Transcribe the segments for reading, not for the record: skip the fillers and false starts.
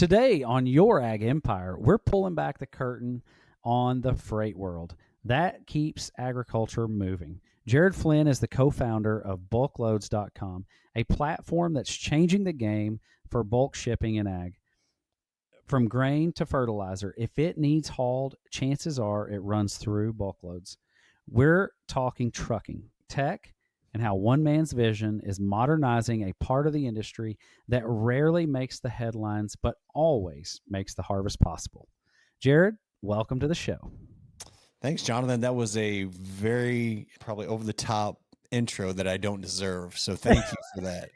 Today on Your Ag Empire, we're pulling back the curtain on the freight world that keeps agriculture moving. Jared Flinn is the co-founder of BulkLoads.com, a platform that's changing the game for bulk shipping in ag. From grain to fertilizer, if it needs hauled, chances are it runs through BulkLoads. We're talking trucking, tech, and how one man's vision is modernizing a part of the industry that rarely makes the headlines, but always makes the harvest possible. Jared, welcome to the show. Thanks, Jonathan. That was a very probably over the top intro that I don't deserve. So thank you for that.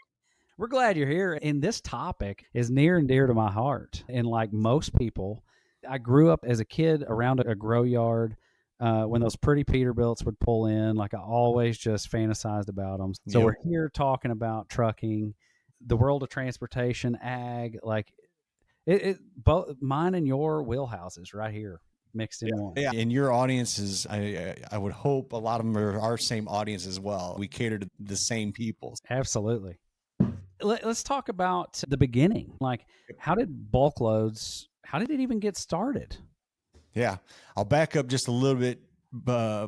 We're glad you're here. And this topic is near and dear to my heart. And like most people, I grew up as a kid around a grow yard. When those pretty Peterbilts would pull in, like I always just fantasized about them. So We're here talking about trucking, the world of transportation, ag, like both mine and your wheelhouses right here mixed in one. Yeah, and your audiences, I would hope a lot of them are our same audience as well. We cater to the same people. Absolutely. Let's talk about the beginning. Like, how did BulkLoads, how did it even get started? Yeah, I'll back up just a little bit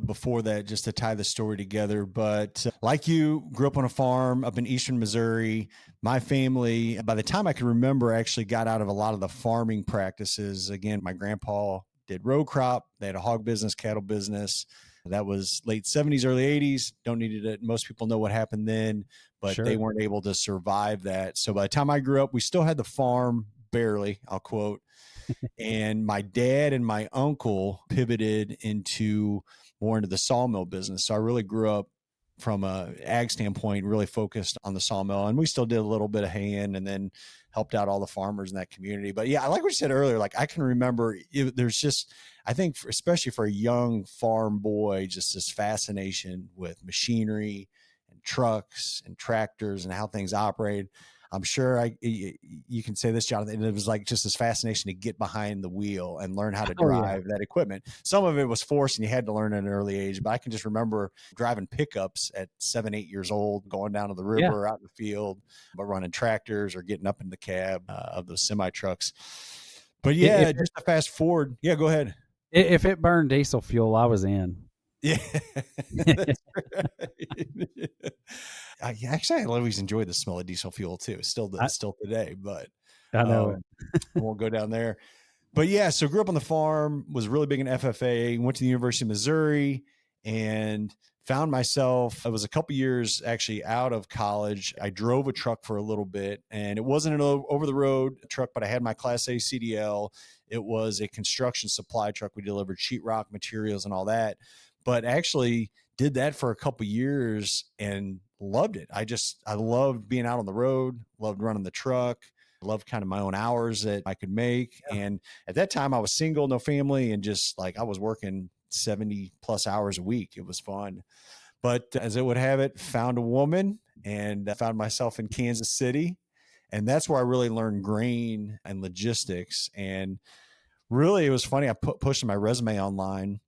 before that just to tie the story together. But like you, grew up on a farm up in eastern Missouri. My family, by the time I can remember, actually got out of a lot of the farming practices. Again, my grandpa did row crop. They had a hog business, cattle business. That was late 70s, early 80s. Don't need it. Most people know what happened then, but Sure. They weren't able to survive that. So by the time I grew up, we still had the farm, barely, I'll quote. And my dad and my uncle pivoted more into the sawmill business. So I really grew up from a ag standpoint, really focused on the sawmill, and we still did a little bit of hand and then helped out all the farmers in that community. But yeah, I like what you said earlier. Like I can remember there's just, I think especially for a young farm boy, just this fascination with machinery and trucks and tractors and how things operate. I'm sure you can say this, Jonathan. It was like just this fascination to get behind the wheel and learn how to drive that equipment. Some of it was forced and you had to learn at an early age, but I can just remember driving pickups at 7, 8 years old, going down to the river, out in the field, but running tractors or getting up in the cab of those semi trucks. But yeah, just to fast forward. Yeah, go ahead. If it burned diesel fuel, I was in. Yeah. That's right. Actually, I always enjoyed the smell of diesel fuel too. Still today, but I know I won't go down there. But yeah, so grew up on the farm, was really big in FFA, went to the University of Missouri, and found myself, I was a couple years actually out of college. I drove a truck for a little bit, and it wasn't an over-the-road truck, but I had my Class A CDL. It was a construction supply truck. We delivered sheetrock materials and all that, but actually did that for a couple years and loved it. I loved being out on the road, loved running the truck, loved kind of my own hours that I could make. Yeah. And at that time I was single, no family, and just like I was working 70 plus hours a week. It was fun. But as it would have it, found a woman and found myself in Kansas City. And that's where I really learned grain and logistics. And really, it was funny. I pushed my resume online.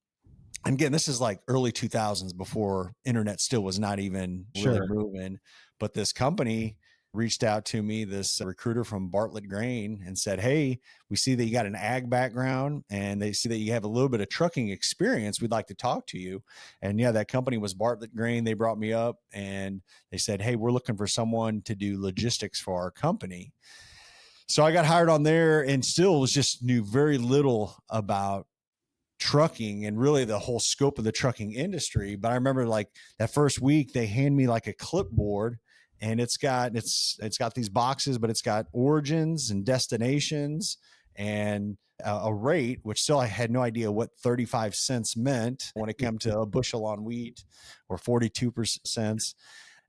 And again, this is like early 2000s before internet still was not even really moving. But this company reached out to me, this recruiter from Bartlett Grain, and said, hey, we see that you got an ag background and they see that you have a little bit of trucking experience. We'd like to talk to you. And yeah, that company was Bartlett Grain. They brought me up and they said, hey, we're looking for someone to do logistics for our company. So I got hired on there and still knew very little about trucking and really the whole scope of the trucking industry. But I remember like that first week they hand me like a clipboard and it's got these boxes, but it's got origins and destinations and a rate, which still I had no idea what 35 cents meant when it came to a bushel on wheat or 42 cents.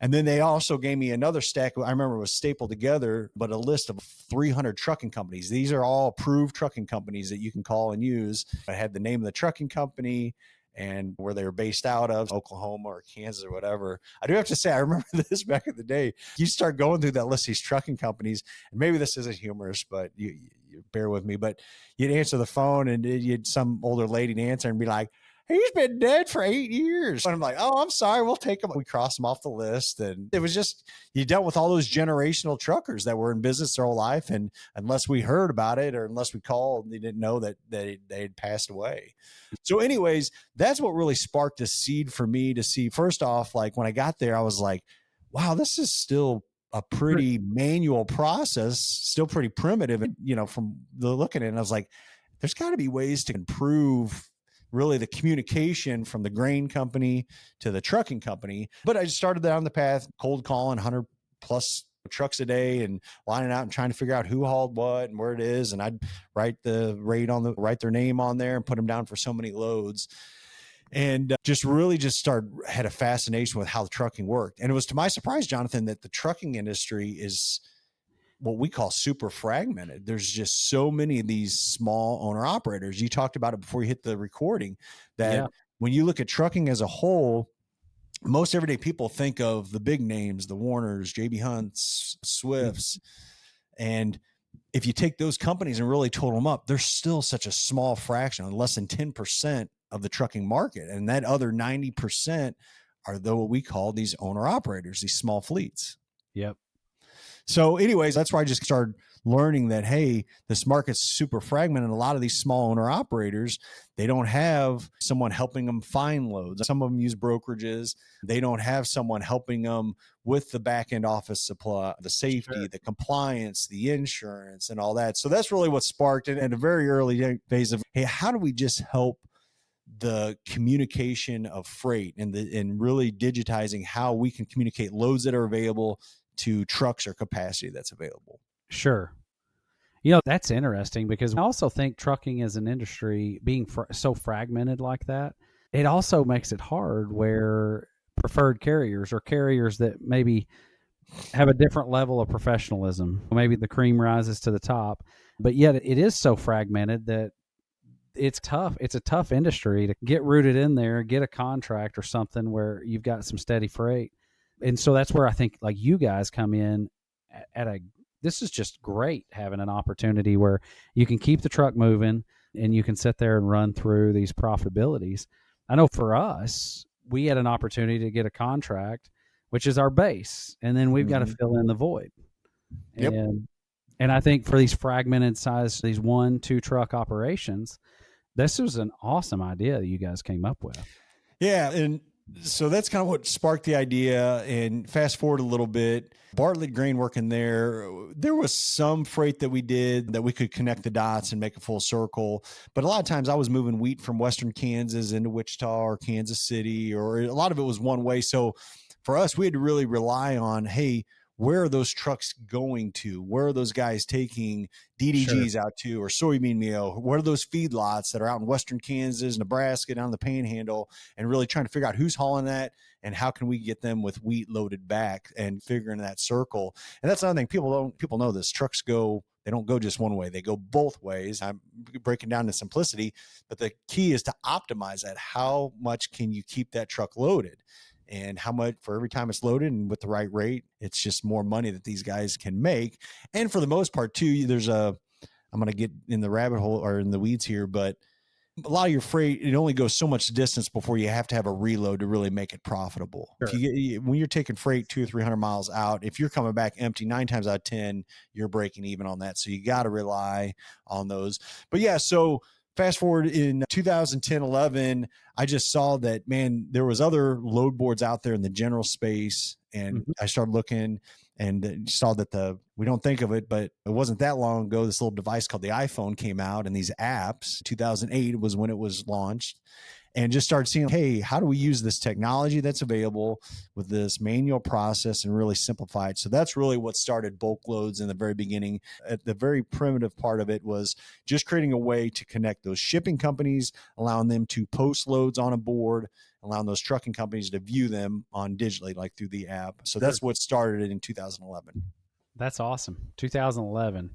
And then they also gave me another stack. I remember it was stapled together, but a list of 300 trucking companies. These are all approved trucking companies that you can call and use. I had the name of the trucking company and where they were based out of, Oklahoma or Kansas or whatever. I do have to say, I remember this back in the day. You start going through that list of these trucking companies, and maybe this isn't humorous, but you bear with me. But you'd answer the phone and you'd some older lady to answer and be like, he's been dead for 8 years. And I'm like, oh, I'm sorry. We'll take him. We crossed him off the list. And it was just, you dealt with all those generational truckers that were in business their whole life. And unless we heard about it or unless we called, they didn't know that they had passed away. So anyways, that's what really sparked a seed for me to see. First off, like when I got there, I was like, wow, this is still a pretty manual process, still pretty primitive. And, from the looking at it, and I was like, there's got to be ways to improve really the communication from the grain company to the trucking company. But I just started down the path, cold calling 100 plus trucks a day and lining out and trying to figure out who hauled what and where it is. And I'd write write their name on there and put them down for so many loads. And had a fascination with how the trucking worked. And it was to my surprise, Jonathan, that the trucking industry is what we call super fragmented. There's just so many of these small owner operators. You talked about it before you hit the recording, that when you look at trucking as a whole, most everyday people think of the big names, the Warners, JB Hunts, Swifts. And if you take those companies and really total them up, they're still such a small fraction, less than 10% of the trucking market. And that other 90% are what we call these owner operators, these small fleets. Yep. So anyways, that's where I just started learning that, hey, this market's super fragmented. And a lot of these small owner operators, they don't have someone helping them find loads. Some of them use brokerages. They don't have someone helping them with the back end office supply, the safety, the compliance, the insurance, and all that. So that's really what sparked it at a very early phase of, hey, how do we just help the communication of freight and really digitizing how we can communicate loads that are available to trucks or capacity that's available. Sure. That's interesting because I also think trucking as an industry being so fragmented like that, it also makes it hard where preferred carriers or carriers that maybe have a different level of professionalism, maybe the cream rises to the top, but yet it is so fragmented that it's tough. It's a tough industry to get rooted in there, get a contract or something where you've got some steady freight. And so that's where I think like you guys come in this is just great having an opportunity where you can keep the truck moving and you can sit there and run through these profitabilities. I know for us, we had an opportunity to get a contract, which is our base, and then we've got to fill in the void. Yep. And I think for these fragmented size, these 1-2 truck operations, this was an awesome idea that you guys came up with. Yeah. And so that's kind of what sparked the idea. And fast forward a little bit, Bartlett Grain working there was some freight that we did that we could connect the dots and make a full circle. But a lot of times I was moving wheat from Western Kansas into Wichita or Kansas City, or a lot of it was one way. So for us, we had to really rely on, hey, where are those trucks going to? Where are those guys taking DDGs out to, or soybean meal? What are those feedlots that are out in Western Kansas, Nebraska, down the Panhandle, and really trying to figure out who's hauling that and how can we get them with wheat loaded back and figuring that circle. And that's another thing. People know this. Trucks they don't go just one way. They go both ways. I'm breaking down to simplicity, but the key is to optimize that. How much can you keep that truck loaded? And how much for every time it's loaded and with the right rate, it's just more money that these guys can make. And for the most part too, I'm going to get in the rabbit hole or in the weeds here, but a lot of your freight, it only goes so much distance before you have to have a reload to really make it profitable. Sure. When you're taking freight 200 or 300 miles out, if you're coming back empty, 9 times out of 10, you're breaking even on that. So you got to rely on those. But yeah, so fast forward in 2010, 11, I just saw that, man, there was other load boards out there in the general space. And I started looking and saw that we don't think of it, but it wasn't that long ago. This little device called the iPhone came out, and these apps, 2008 was when it was launched. And just started seeing, hey, how do we use this technology that's available with this manual process and really simplify it? So that's really what started BulkLoads in the very beginning. At the very primitive part of it was just creating a way to connect those shipping companies, allowing them to post loads on a board, allowing those trucking companies to view them on digitally, like through the app. So that's what started it in 2011. That's awesome. 2011,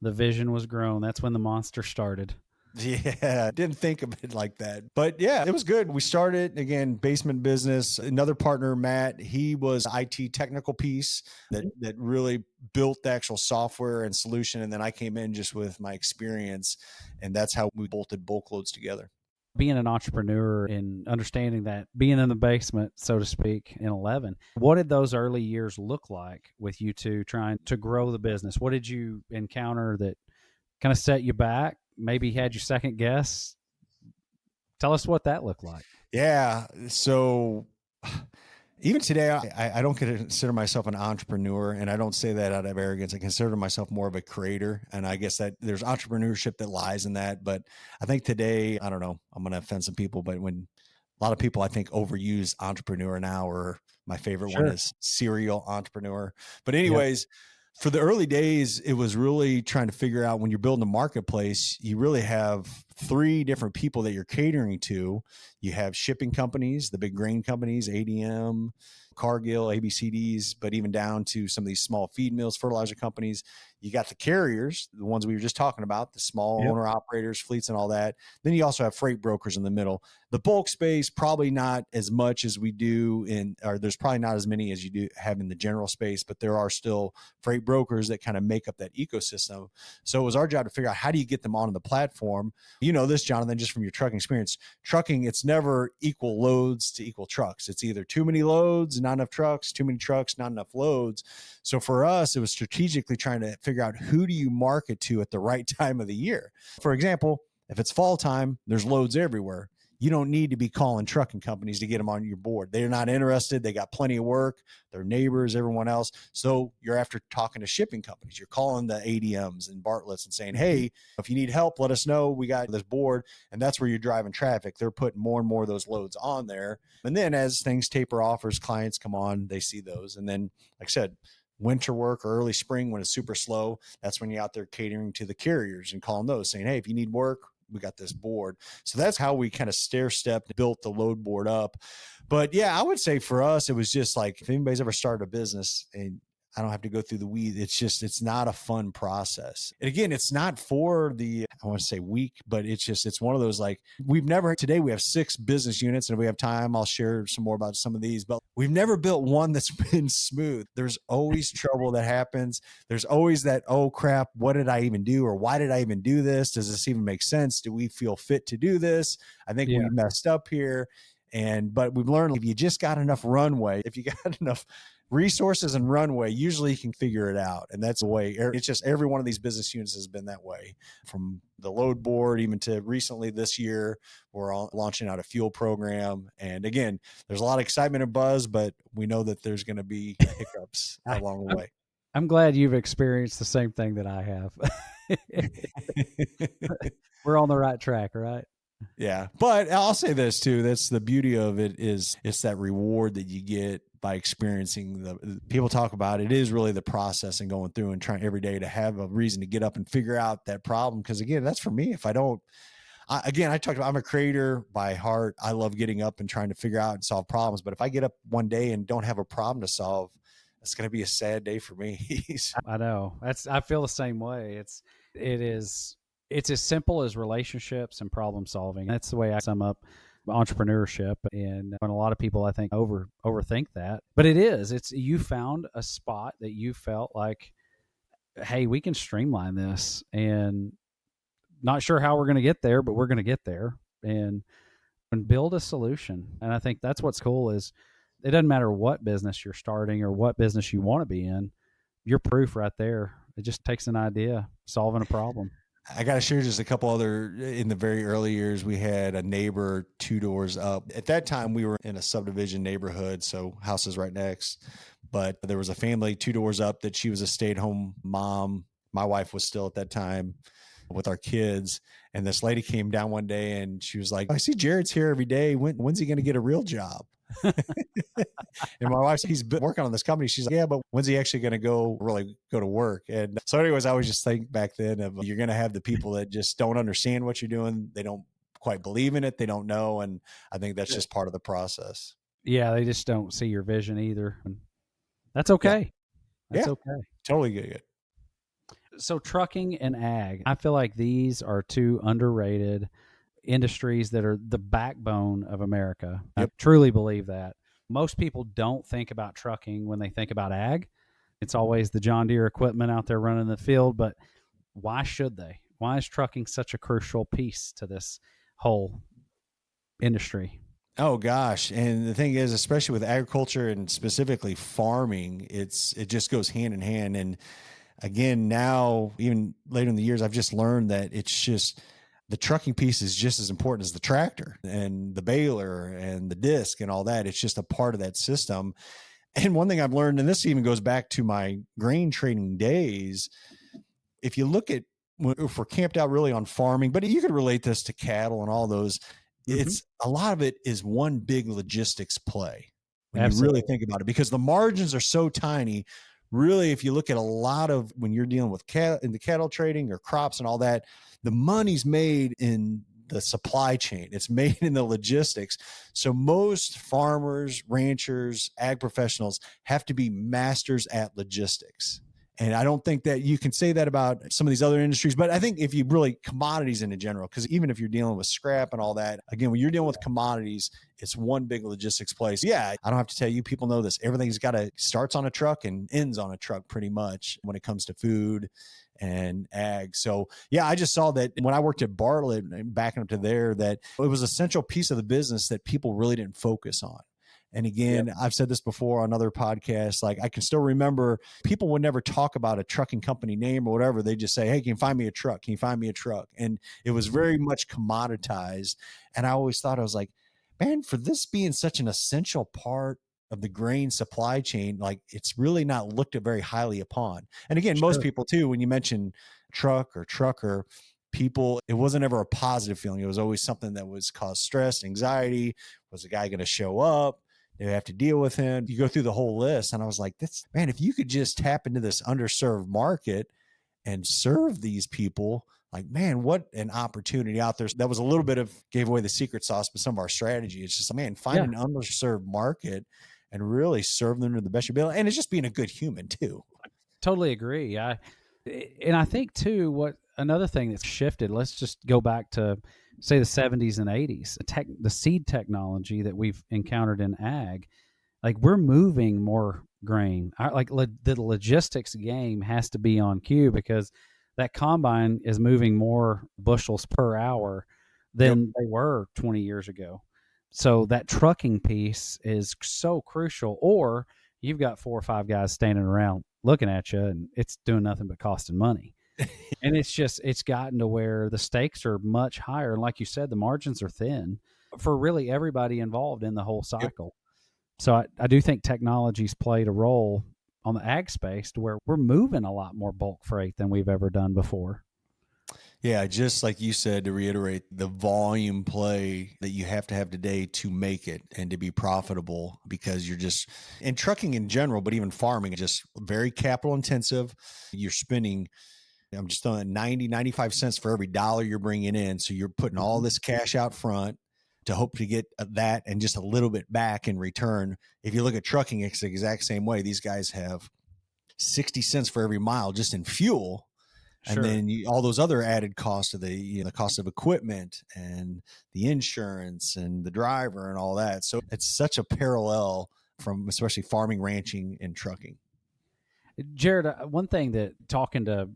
the vision was grown. That's when the monster started. Yeah, didn't think of it like that. But yeah, it was good. We started, again, basement business. Another partner, Matt, he was IT technical piece that really built the actual software and solution. And then I came in just with my experience, and that's how we bolted BulkLoads together. being an entrepreneur and understanding that being in the basement, so to speak, in 11, what did those early years look like with you two trying to grow the business? What did you encounter that kind of set you back, maybe had you second guess? Tell us what that looked like. Yeah. So even today, I don't consider myself an entrepreneur, and I don't say that out of arrogance. I consider myself more of a creator. And I guess that there's entrepreneurship that lies in that. But I think today, I don't know, I'm going to offend some people, but when a lot of people, I think, overuse entrepreneur now, or my favorite one Sure. is serial entrepreneur. But Yep. anyways, for the early days, it was really trying to figure out, when you're building a marketplace, you really have three different people that you're catering to. You have shipping companies, the big grain companies, ADM, Cargill, ABCDs, but even down to some of these small feed mills, fertilizer companies. You got the carriers, the ones we were just talking about, the small Yep. owner operators, fleets, and all that. Then you also have freight brokers in the middle. The bulk space, probably not as much as we do or there's probably not as many as you do have in the general space, but there are still freight brokers that kind of make up that ecosystem. So it was our job to figure out, how do you get them onto the platform? You know this, Jonathan, just from your trucking experience. Trucking, it's never equal loads to equal trucks. It's either too many loads, not enough trucks, too many trucks, not enough loads. So for us, it was strategically trying to figure out, who do you market to at the right time of the year? For example, if it's fall time, there's loads everywhere. You don't need to be calling trucking companies to get them on your board. They're not interested. They got plenty of work. Their neighbors, everyone else. So you're after talking to shipping companies. You're calling the ADMs and Bartlett's and saying, hey, if you need help, let us know. We got this board. And that's where you're driving traffic. They're putting more and more of those loads on there. And then as things taper off, as clients come on, they see those. And then, like I said, winter work or early spring, when it's super slow, that's when you're out there catering to the carriers and calling those, saying, hey, if you need work, we got this board. So that's how we kind of stair-stepped, built the load board up. But yeah, I would say for us, it was just like, if anybody's ever started a business, and I don't have to go through the weeds, it's not a fun process. And again, it's not for the, I want to say weak, but it's one of those, like, today we have 6 business units, and if we have time, I'll share some more about some of these, but we've never built one that's been smooth. There's always trouble that happens. There's always that, oh crap, what did I even do? Or why did I even do this? Does this even make sense? Do we feel fit to do this? I think we messed up here. But we've learned, if you just got enough runway, if you got enough resources and runway, usually you can figure it out. And that's the way. It's just, every one of these business units has been that way, from the load board, even to recently this year, we're launching out a fuel program. And again, there's a lot of excitement and buzz, but we know that there's going to be hiccups along the way. I'm glad you've experienced the same thing that I have. We're on the right track, right? Yeah. But I'll say this too. That's the beauty of it, is it's that reward that you get by experiencing people talk about it is really the process and going through and trying every day to have a reason to get up and figure out that problem. Cause again, that's for me. If I don't, I'm a creator by heart. I love getting up and trying to figure out and solve problems. But if I get up one day and don't have a problem to solve, it's going to be a sad day for me. I know. I feel the same way. It's as simple as relationships and problem solving. That's the way I sum up entrepreneurship. And a lot of people, I think, overthink that, but it's, you found a spot that you felt like, hey, we can streamline this, and not sure how we're going to get there, but we're going to get there, and build a solution. And I think that's what's cool, is it doesn't matter what business you're starting or what business you want to be in. You're proof right there. It just takes an idea, solving a problem. I got to share just a couple other. In the very early years, we had a neighbor 2 doors up. At that time, we were in a subdivision neighborhood, so houses right next. But there was a family 2 doors up that she was a stay-at-home mom. My wife was still at that time with our kids. And this lady came down one day and she was like, I see Jared's here every day. When's he going to get a real job? And my wife, he's been working on this company. She's like, yeah, but when's he actually going to really go to work? And so anyways, I always just think back then of, you're going to have the people that just don't understand what you're doing. They don't quite believe in it. They don't know. And I think that's just part of the process. Yeah. They just don't see your vision either. And that's okay. Yeah. That's okay. Totally good. So trucking and ag, I feel like these are 2 underrated industries that are the backbone of America. Yep. I truly believe that. Most people don't think about trucking when they think about ag. It's always the John Deere equipment out there running the field, but why should they? Why is trucking such a crucial piece to this whole industry. Oh gosh. And the thing is, especially with agriculture and specifically farming, it just goes hand in hand. And again, now, even later in the years, I've just learned that it's just the trucking piece is just as important as the tractor and the baler and the disc and all that. It's just a part of that system. And one thing I've learned, and this even goes back to my grain trading days, if you look at, if we're camped out really on farming, but you could relate this to cattle and all those, it's a lot of it is one big logistics play when you really think about it, because the margins are so tiny. Really, if you look at a lot of when you're dealing with cattle in the cattle trading or crops and all that, the money's made in the supply chain. It's made in the logistics. So most farmers, ranchers, ag professionals have to be masters at logistics. And I don't think that you can say that about some of these other industries, but I think if you really commodities in general, because even if you're dealing with scrap and all that, again, when you're dealing with commodities, it's one big logistics place. Yeah, I don't have to tell you, people know this. Everything's starts on a truck and ends on a truck pretty much when it comes to food and ag. So yeah, I just saw that when I worked at Bartlett, backing up to there, that it was a central piece of the business that people really didn't focus on. And again, I've said this before on other podcasts, like I can still remember people would never talk about a trucking company name or whatever. They just say, hey, can you find me a truck? Can you find me a truck? And it was very much commoditized. And I always thought, I was like, man, for this being such an essential part of the grain supply chain, like it's really not looked at very highly upon. And again, most people too, when you mention truck or trucker, people, it wasn't ever a positive feeling. It was always something that was cause stress, anxiety. Was the guy going to show up? They have to deal with him. You go through the whole list. And I was like, this, man, if you could just tap into this underserved market and serve these people, like, man, what an opportunity out there. That was a little bit of gave away the secret sauce, but some of our strategy. It's just, man, find an underserved market and really serve them to the best you able. And it's just being a good human too. Totally agree. And I think too, what another thing that's shifted, let's just go back to say the 70s and 80s, the seed technology that we've encountered in ag, like we're moving more grain. The logistics game has to be on cue because that combine is moving more bushels per hour than they were 20 years ago. So that trucking piece is so crucial. Or you've got 4 or 5 guys standing around looking at you and it's doing nothing but costing money. And it's gotten to where the stakes are much higher. And like you said, the margins are thin for really everybody involved in the whole cycle. So I do think technology's played a role on the ag space to where we're moving a lot more bulk freight than we've ever done before. Yeah, just like you said, to reiterate, the volume play that you have to have today to make it and to be profitable, because you're just, and trucking in general, but even farming, just very capital intensive. You're spending, I'm just throwing 90, 95 cents for every dollar you're bringing in. So you're putting all this cash out front to hope to get that and just a little bit back in return. If you look at trucking, it's the exact same way. These guys have 60 cents for every mile just in fuel. And then all those other added costs of the cost of equipment and the insurance and the driver and all that. So it's such a parallel from especially farming, ranching, and trucking. Jared, one thing that talking to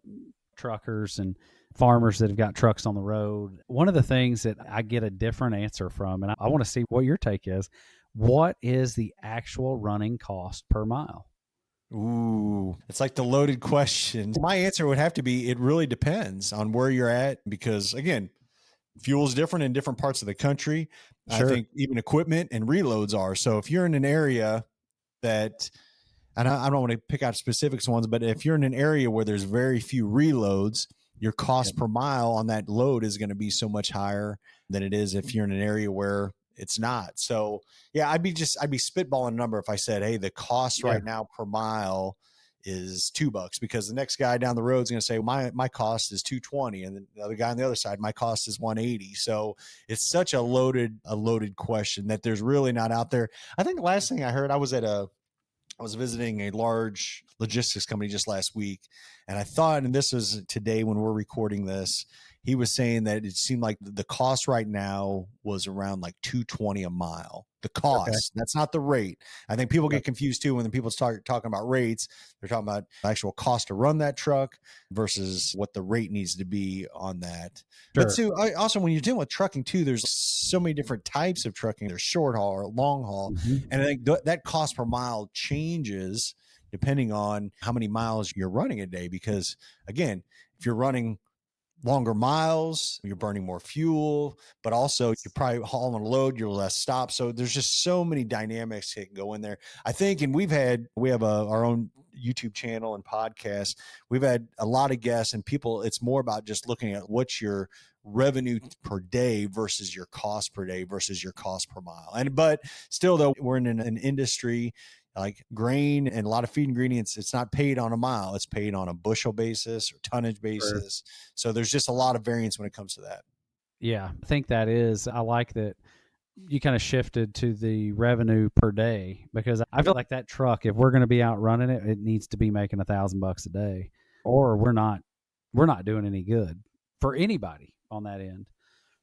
truckers and farmers that have got trucks on the road, one of the things that I get a different answer from, and I want to see what your take is, what is the actual running cost per mile? Ooh, it's like the loaded question. My answer would have to be, it really depends on where you're at, because again, fuel is different in different parts of the country. I think even equipment and reloads are. So if you're in an area that, and I don't want to pick out specifics ones, but if you're in an area where there's very few reloads, your cost per mile on that load is going to be so much higher than it is if you're in an area where it's not. So yeah, I'd be spitballing a number if I said, hey, the cost right now per mile is $2, because the next guy down the road is going to say my cost is 220, and then the other guy on the other side, my cost is 180. So it's such a loaded question that there's really not out there. I think the last thing I heard, I was visiting a large logistics company just last week, and I thought, and this was today when we're recording this, he was saying that it seemed like the cost right now was around like 220 a mile. The Okay. cost, that's not the rate. I think people Yep. get confused too when people start talking about rates. They're talking about actual cost to run that truck versus what the rate needs to be on that. Sure. But too, also when you're dealing with trucking too, there's so many different types of trucking. There's short haul or long haul, and I think that cost per mile changes depending on how many miles you're running a day. Because again, if you're running longer miles, you're burning more fuel, but also you're probably hauling a load, you're less stops. So there's just so many dynamics that can go in there. I think, and we have our own YouTube channel and podcast. We've had a lot of guests and people. It's more about just looking at what's your revenue per day versus your cost per day versus your cost per mile. But still, though, we're in an industry like grain and a lot of feed ingredients. It's not paid on a mile; it's paid on a bushel basis or tonnage basis. So there's just a lot of variance when it comes to that. Yeah, I think I like that you kind of shifted to the revenue per day, because I feel like that truck, if we're going to be out running it, it needs to be making $1,000 a day, or we're not doing any good for anybody on that end.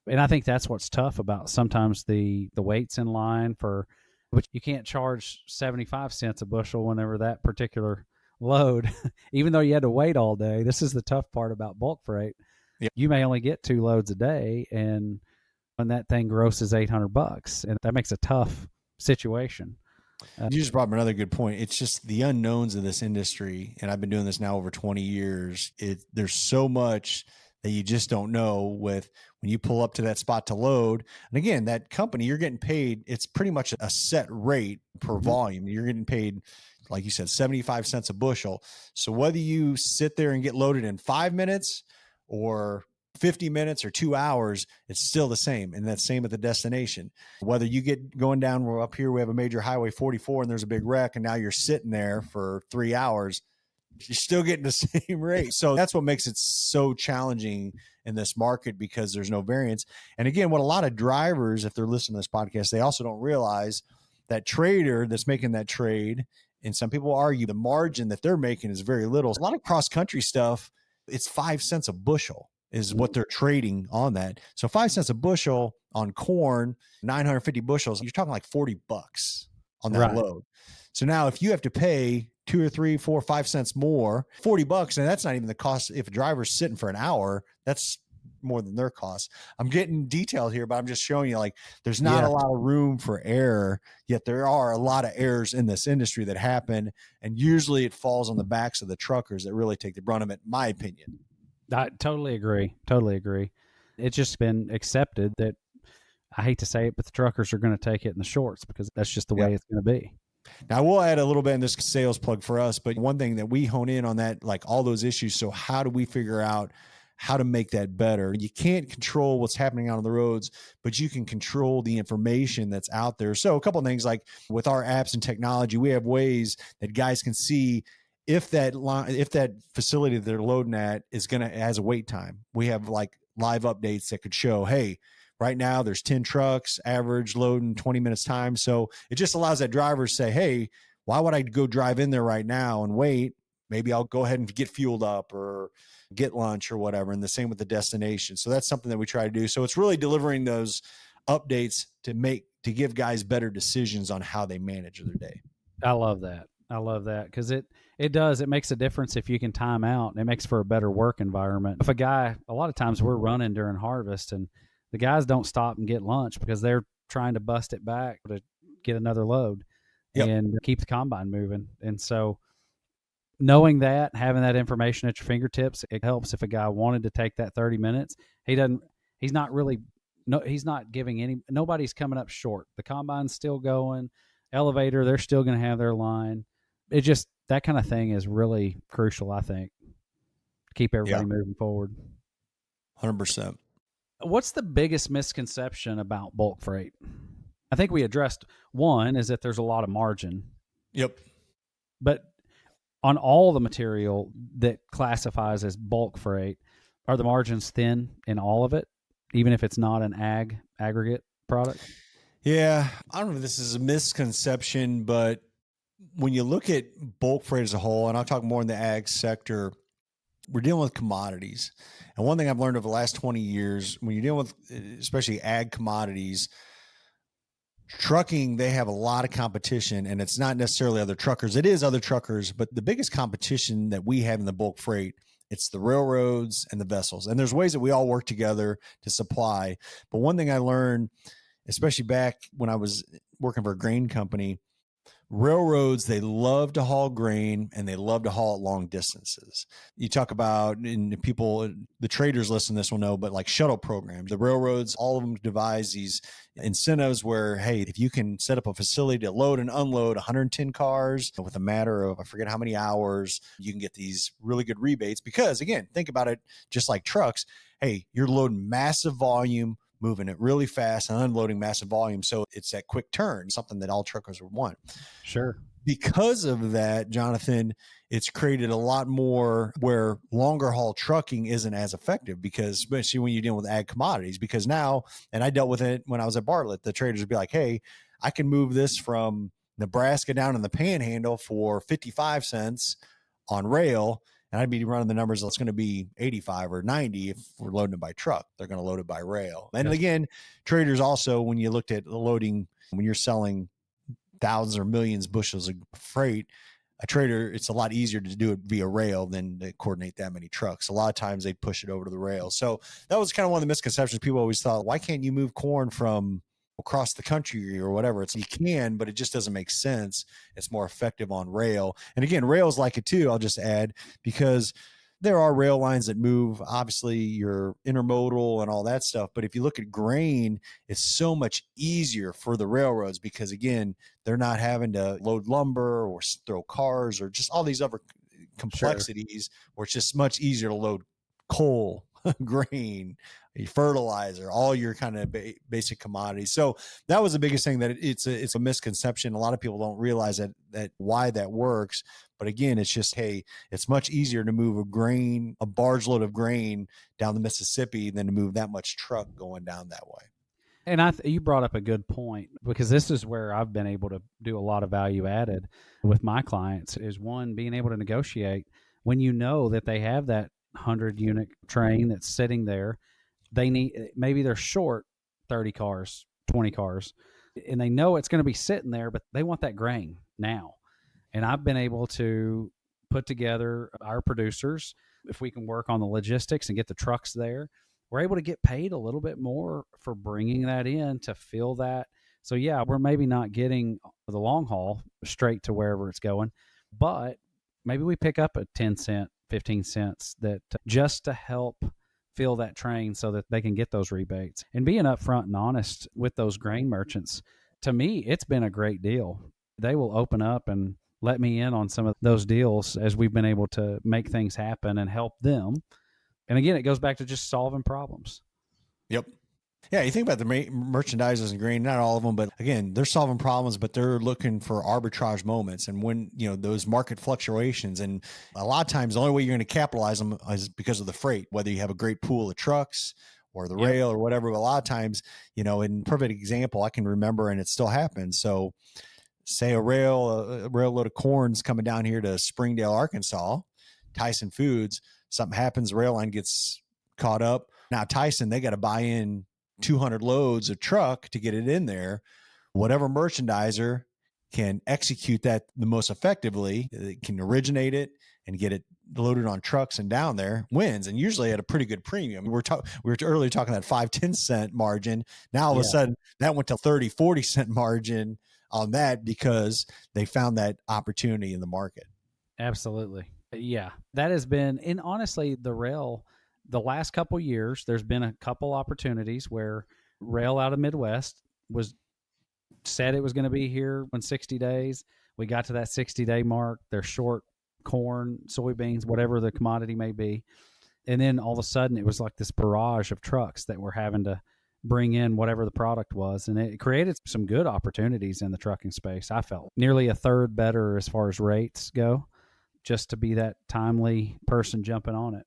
And I think that's what's tough about sometimes the weights in line for which you can't charge 75 cents a bushel whenever that particular load, even though you had to wait all day. This is the tough part about bulk freight. Yep. You may only get 2 loads a day, and when that thing grosses $800, and that makes a tough situation. You just brought up another good point. It's just the unknowns of this industry, and I've been doing this now over 20 years. There's so much that you just don't know with when you pull up to that spot to load. And again, that company, you're getting paid, it's pretty much a set rate per volume. You're getting paid, like you said, 75 cents a bushel. So whether you sit there and get loaded in 5 minutes or 50 minutes or 2 hours, it's still the same. And that's same at the destination. Whether you get going down, we're up here, we have a major highway 44 and there's a big wreck, and now you're sitting there for 3 hours, you're still getting the same rate. So that's what makes it so challenging in this market, because there's no variance. And again, what a lot of drivers, if they're listening to this podcast, they also don't realize that trader that's making that trade, and some people argue the margin that they're making is very little. A lot of cross country stuff, it's 5 cents a bushel is what they're trading on that. So 5 cents a bushel on corn, 950 bushels, you're talking like $40 on that load. So now if you have to pay 2 or 3, 4, 5 cents more, $40, and that's not even the cost. If a driver's sitting for an hour, that's more than their cost. I'm getting detailed here, but I'm just showing you, like, there's not a lot of room for error, yet there are a lot of errors in this industry that happen. And usually it falls on the backs of the truckers that really take the brunt of it, in my opinion. I totally agree. Totally agree. It's just been accepted that, I hate to say it, but the truckers are going to take it in the shorts because that's just the way it's going to be. Now we'll add a little bit in this sales plug for us, but one thing that we hone in on that, like all those issues. So how do we figure out how to make that better? You can't control what's happening out on the roads, but you can control the information that's out there. So a couple of things, like with our apps and technology, we have ways that guys can see if that facility that they're loading at has a wait time. We have like live updates that could show, hey, right now there's 10 trucks, average loading 20 minutes time. So it just allows that driver to say, hey, why would I go drive in there right now and wait? Maybe I'll go ahead and get fueled up or get lunch or whatever. And the same with the destination. So that's something that we try to do. So it's really delivering those updates to give guys better decisions on how they manage their day. I love that. I love that because it makes a difference if you can time out, and it makes for a better work environment. If a lot of times we're running during harvest and the guys don't stop and get lunch because they're trying to bust it back to get another load and keep the combine moving. And so knowing that, having that information at your fingertips, it helps. If a guy wanted to take that 30 minutes, he's not giving nobody's coming up short. The combine's still going, elevator, they're still going to have their line. It just, that kind of thing is really crucial, I think, to keep everybody moving forward. 100%. What's the biggest misconception about bulk freight? I think we addressed one is that there's a lot of margin. Yep. But on all the material that classifies as bulk freight, are the margins thin in all of it, even if it's not an aggregate product? Yeah. I don't know if this is a misconception, but when you look at bulk freight as a whole, and I'll talk more in the ag sector, we're dealing with commodities. And one thing I've learned over the last 20 years, when you're dealing with especially ag commodities, trucking, they have a lot of competition, and it's not necessarily other truckers. It is other truckers, but the biggest competition that we have in the bulk freight, it's the railroads and the vessels. And there's ways that we all work together to supply. But one thing I learned, especially back when I was working for a grain company, railroads, they love to haul grain and they love to haul it long distances. You talk about, and people, the traders listen to this will know, but like shuttle programs, the railroads, all of them devise these incentives where, hey, if you can set up a facility to load and unload 110 cars with a matter of, I forget how many hours, you can get these really good rebates. Because again, think about it just like trucks. Hey, you're loading massive volume, moving it really fast and unloading massive volume. So it's that quick turn, something that all truckers would want. Sure. Because of that, Jonathan, it's created a lot more where longer haul trucking isn't as effective, because especially when you're dealing with ag commodities, because now, and I dealt with it when I was at Bartlett, the traders would be like, hey, I can move this from Nebraska down in the Panhandle for 55 cents on rail. And I'd be running the numbers. It's going to be 85 or 90 if we're loading it by truck. They're going to load it by rail. And again, traders also, when you looked at loading, when you're selling thousands or millions bushels of freight, a trader, it's a lot easier to do it via rail than to coordinate that many trucks. A lot of times they'd push it over to the rail. So that was kind of one of the misconceptions. People always thought, why can't you move corn from across the country or whatever? It's, you can, but it just doesn't make sense. It's more effective on rail. And again, rails like it too, I'll just add, because there are rail lines that move, obviously your intermodal and all that stuff. But if you look at grain, it's so much easier for the railroads, because again, they're not having to load lumber or throw cars or just all these other complexities, where it's just much easier to load coal, grain, fertilizer, all your kind of basic commodities. So that was the biggest thing, that it's a misconception. A lot of people don't realize that why that works. But again, it's just, hey, it's much easier to move a barge load of grain down the Mississippi than to move that much truck going down that way. And you brought up a good point, because this is where I've been able to do a lot of value added with my clients, is one, being able to negotiate when you know that they have that 100-unit train that's sitting there. They need, maybe they're short 30 cars, 20 cars, and they know it's going to be sitting there, but they want that grain now. And I've been able to put together our producers, if we can work on the logistics and get the trucks there, we're able to get paid a little bit more for bringing that in to fill that. So yeah, we're maybe not getting the long haul straight to wherever it's going, but maybe we pick up a 10 cent, 15 cents that just to help fill that train so that they can get those rebates. And being upfront and honest with those grain merchants, to me, it's been a great deal. They will open up and let me in on some of those deals as we've been able to make things happen and help them. And again, it goes back to just solving problems. Yep. Yeah, you think about the merchandisers and grain, not all of them, but again, they're solving problems, but they're looking for arbitrage moments. And when, those market fluctuations, and a lot of times the only way you're going to capitalize them is because of the freight, whether you have a great pool of trucks or the rail or whatever. But a lot of times, in perfect example, I can remember, and it still happens. So say a rail load of corn's coming down here to Springdale, Arkansas, Tyson Foods, something happens, the rail line gets caught up. Now Tyson, they got to buy in 200 loads of truck to get it in there. Whatever merchandiser can execute that the most effectively, can originate it and get it loaded on trucks and down there, wins, and usually at a pretty good premium. We were earlier talking that 5-10 cent margin. Now all of a sudden that went to 30-40 cent margin on that, because they found that opportunity in the market. Absolutely. Yeah, that has been, and honestly, the rail, the last couple years, there's been a couple opportunities where rail out of Midwest was said it was going to be here in 60 days. We got to that 60-day mark. They're short corn, soybeans, whatever the commodity may be. And then all of a sudden it was like this barrage of trucks that were having to bring in whatever the product was. And it created some good opportunities in the trucking space. I felt nearly a third better as far as rates go, just to be that timely person jumping on it.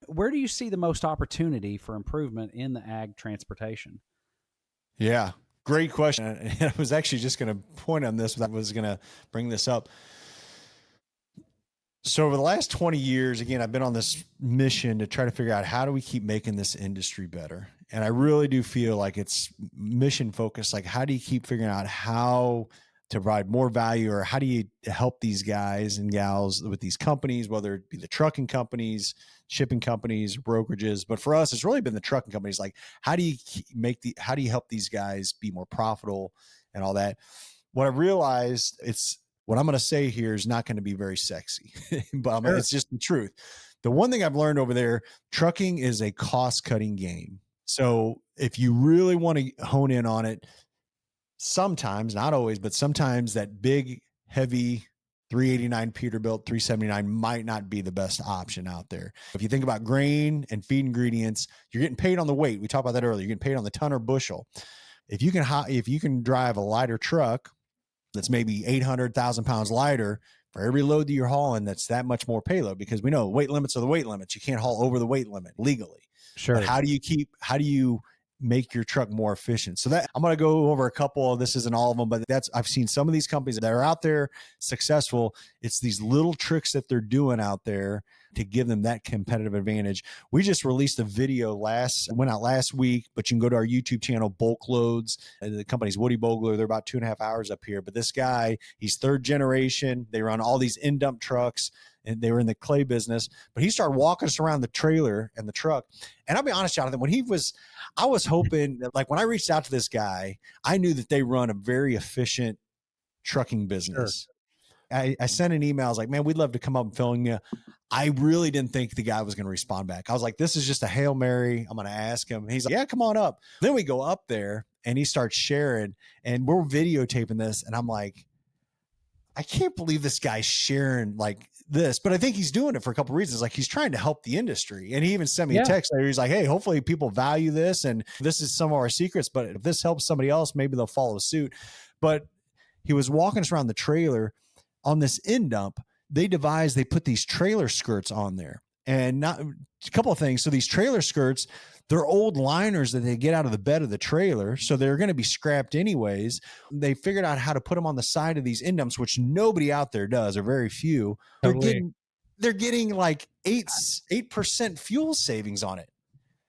Where do you see the most opportunity for improvement in the ag transportation? Yeah, great question. And I was actually just going to point on this. I was going to bring this up. So over the last 20 years, again, I've been on this mission to try to figure out how do we keep making this industry better. And I really do feel like it's mission focused. Like, how do you keep figuring out how to provide more value, or how do you help these guys and gals with these companies, whether it be the trucking companies, shipping companies, brokerages. But for us, it's really been the trucking companies. Like, how do you how do you help these guys be more profitable and all that? What I realized, what I'm going to say here is not going to be very sexy, but Sure. it's just the truth. The one thing I've learned over there, trucking is a cost cutting game. So if you really want to hone in on it, sometimes, not always, but sometimes that big, heavy 389 Peterbilt 379 might not be the best option out there. If you think about grain and feed ingredients, you're getting paid on the weight. We talked about that earlier. You're getting paid on the ton or bushel. If you can drive a lighter truck that's maybe 800,000 pounds lighter, for every load that you're hauling, that's that much more payload, because we know weight limits are the weight limits. You can't haul over the weight limit legally. Sure. But how do you make your truck more efficient? So that I'm going to go over a couple. This isn't all of them, but I've seen some of these companies that are out there successful. It's these little tricks that they're doing out there to give them that competitive advantage. We just released a video went out last week, but you can go to our YouTube channel, BulkLoads. The company's Woody Bogler. They're about 2.5 hours up here. But this guy, he's third generation. They run all these in-dump trucks, and they were in the clay business. But he started walking us around the trailer and the truck. And I'll be honest, Jonathan, I was hoping that, like, when I reached out to this guy, I knew that they run a very efficient trucking business. Sure. I sent an email. I was like, man, we'd love to come up and film you. I really didn't think the guy was going to respond back. I was like, this is just a Hail Mary. I'm going to ask him. He's like, yeah, come on up. Then we go up there and he starts sharing, and we're videotaping this. And I'm like, I can't believe this guy's sharing like this, but I think he's doing it for a couple of reasons. Like, he's trying to help the industry. And he even sent me a text later. He's like, hey, hopefully people value this, and this is some of our secrets, but if this helps somebody else, maybe they'll follow suit. But he was walking us around the trailer on this end dump. They put these trailer skirts on there, and not a couple of things. So these trailer skirts, they're old liners that they get out of the bed of the trailer. So they're going to be scrapped anyways. They figured out how to put them on the side of these end dumps, which nobody out there does, or very few. Totally. They're getting like 8% fuel savings on it,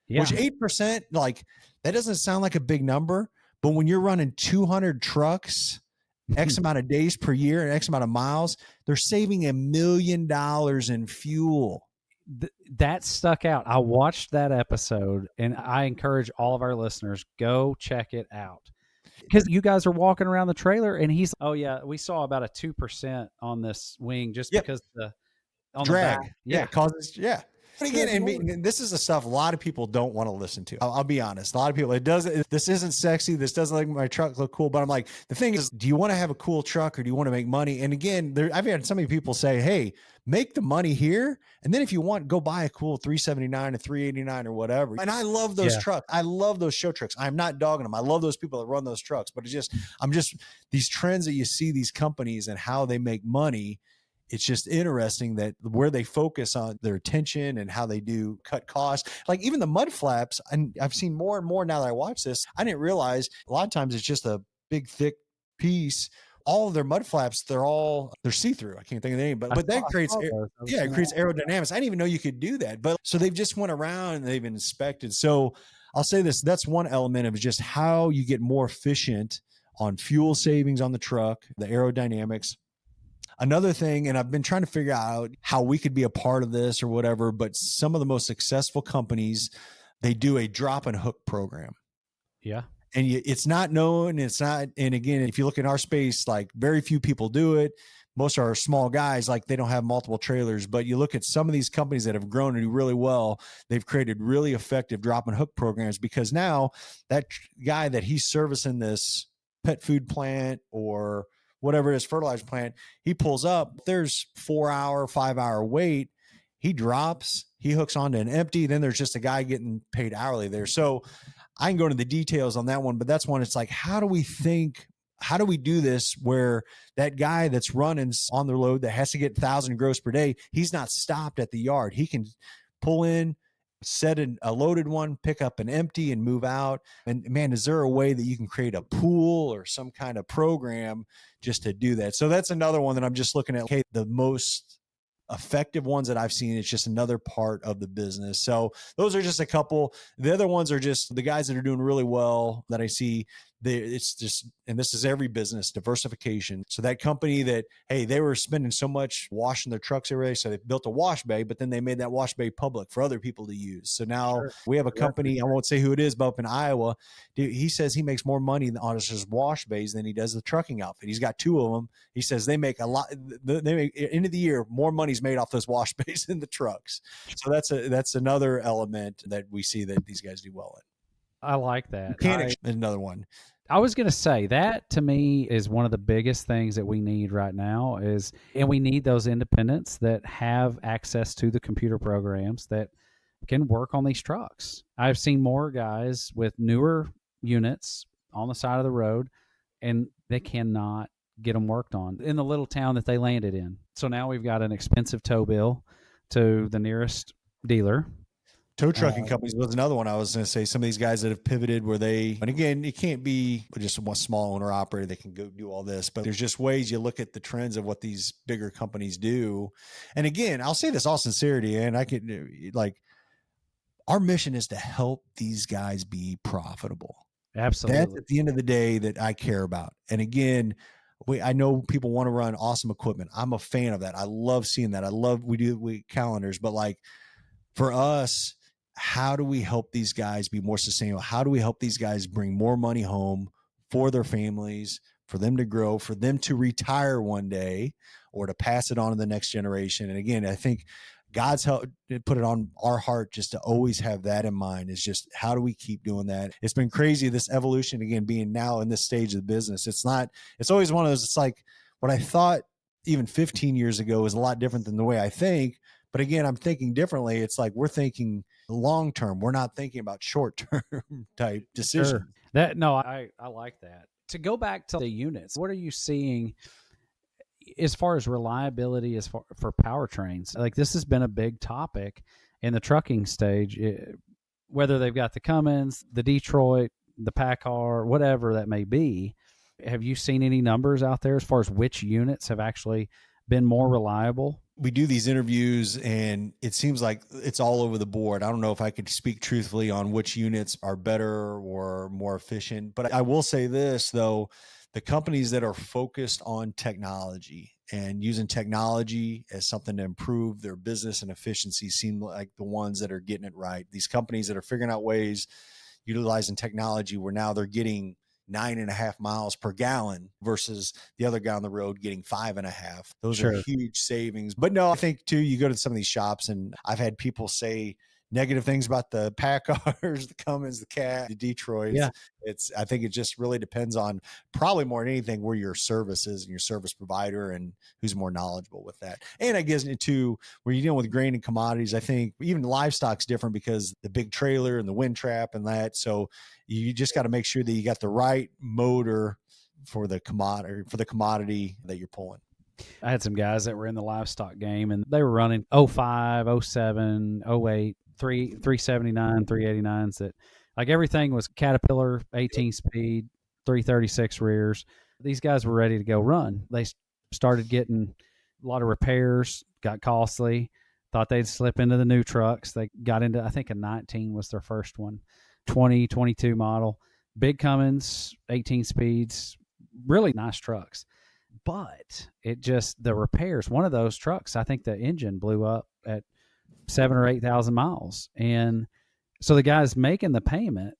which 8%, like, that doesn't sound like a big number, but when you're running 200 trucks, X amount of days per year and X amount of miles, they're saving $1 million in fuel. That stuck out. I watched that episode, and I encourage all of our listeners, go check it out. Because you guys are walking around the trailer, and he's, oh yeah, we saw about a 2% on this wing just because on drag. The back. Yeah, causes. Yeah. But again, and this is the stuff a lot of people don't want to listen to. I'll be honest. A lot of people, this isn't sexy. This doesn't make my truck look cool. But I'm like, the thing is, do you want to have a cool truck, or do you want to make money? And again, I've had so many people say, hey, make the money here, and then if you want, go buy a cool 379, a 389, or whatever. And I love those trucks. I love those show trucks. I'm not dogging them. I love those people that run those trucks. But I'm just these trends that you see, these companies and how they make money. It's just interesting that where they focus on their attention and how they do cut costs. Like even the mud flaps, and I've seen more and more now that I watch this, I didn't realize a lot of times it's just a big, thick piece. All of their mud flaps, they're see-through. I can't think of the name, but that creates, it creates aerodynamics. I didn't even know you could do that. But so they've just went around and they've inspected. So I'll say this, that's one element of just how you get more efficient on fuel savings on the truck, the aerodynamics. Another thing, and I've been trying to figure out how we could be a part of this or whatever, but some of the most successful companies, they do a drop and hook program. Yeah. And it's not known. And again, if you look in our space, like very few people do it. Most are small guys, like they don't have multiple trailers, but you look at some of these companies that have grown and do really well. They've created really effective drop and hook programs, because now that guy that he's servicing this pet food plant or whatever it is, fertilizer plant, he pulls up, there's 4-hour, 5-hour wait. He drops, he hooks onto an empty. Then there's just a guy getting paid hourly there. So I can go into the details on that one, but that's one. It's like, how do we do this where that guy that's running on the load that has to get 1,000 gross per day, he's not stopped at the yard. He can pull in, set a loaded one, pick up an empty, and move out. And man, is there a way that you can create a pool or some kind of program just to do that? So that's another one that I'm just looking at. Okay, the most effective ones that I've seen. It's just another part of the business. So those are just a couple. The other ones are just the guys that are doing really well that I see. It's just, and this is every business, diversification. So that company that, hey, they were spending so much washing their trucks already, so they built a wash bay, but then they made that wash bay public for other people to use. So now we have a company, I won't say who it is, but up in Iowa, dude, he says he makes more money on his wash bays than he does the trucking outfit. He's got 2 of them. He says they make a lot. They make, end of the year, more money's made off those wash bays than the trucks. So that's another element that we see that these guys do well in. I like that. Mechanics is another one. I was going to say that to me is one of the biggest things that we need right now and we need those independents that have access to the computer programs that can work on these trucks. I've seen more guys with newer units on the side of the road and they cannot get them worked on in the little town that they landed in. So now we've got an expensive tow bill to the nearest dealer. Tow trucking companies was another one I was going to say. Some of these guys that have pivoted where they, and again, it can't be just one small owner operator that can go do all this, but there's just ways you look at the trends of what these bigger companies do. And again, I'll say this all sincerity, and I could like, our mission is to help these guys be profitable. Absolutely. That's at the end of the day that I care about. And again, I know people want to run awesome equipment. I'm a fan of that. I love seeing that. We do calendars, but like for us, how do we help these guys be more sustainable? How do we help these guys bring more money home for their families, for them to grow, for them to retire one day or to pass it on to the next generation? And again, I think God's put it on our heart just to always have that in mind, is just how do we keep doing that? It's been crazy, this evolution, again, being now in this stage of the business. It's always one of those, it's like what I thought even 15 years ago is a lot different than the way I think. But again, I'm thinking differently. It's like we're thinking long term. We're not thinking about short term type decisions. Sure. I like that. To go back to the units, what are you seeing as far as reliability for powertrains? Like this has been a big topic in the trucking stage, whether they've got the Cummins, the Detroit, the PACCAR, whatever that may be. Have you seen any numbers out there as far as which units have actually been more reliable? We do these interviews and it seems like it's all over the board. I don't know if I could speak truthfully on which units are better or more efficient, but I will say this though, the companies that are focused on technology and using technology as something to improve their business and efficiency seem like the ones that are getting it right. These companies that are figuring out ways utilizing technology where now they're getting 9.5 miles per gallon versus the other guy on the road getting 5.5. Those are huge savings. But no, I think too, you go to some of these shops and I've had people say negative things about the PACCARs, the Cummins, the Cat, the Detroits. Yeah. I think it just really depends on probably more than anything where your service is and your service provider and who's more knowledgeable with that. And I guess too, where you're dealing with grain and commodities, I think even livestock's different because the big trailer and the wind trap and that. So you just got to make sure that you got the right motor for the commodity that you're pulling. I had some guys that were in the livestock game and they were running 05, 07, 08, 379, 389s that like everything was Caterpillar 18 speed, 336 rears. These guys were ready to go run. They started getting a lot of repairs, got costly, thought they'd slip into the new trucks. They got into, I think a 19 was their first one, 22 model, big Cummins, 18 speeds, really nice trucks. But the repairs, one of those trucks, I think the engine blew up at 7,000 or 8,000 miles. And so the guy's making the payment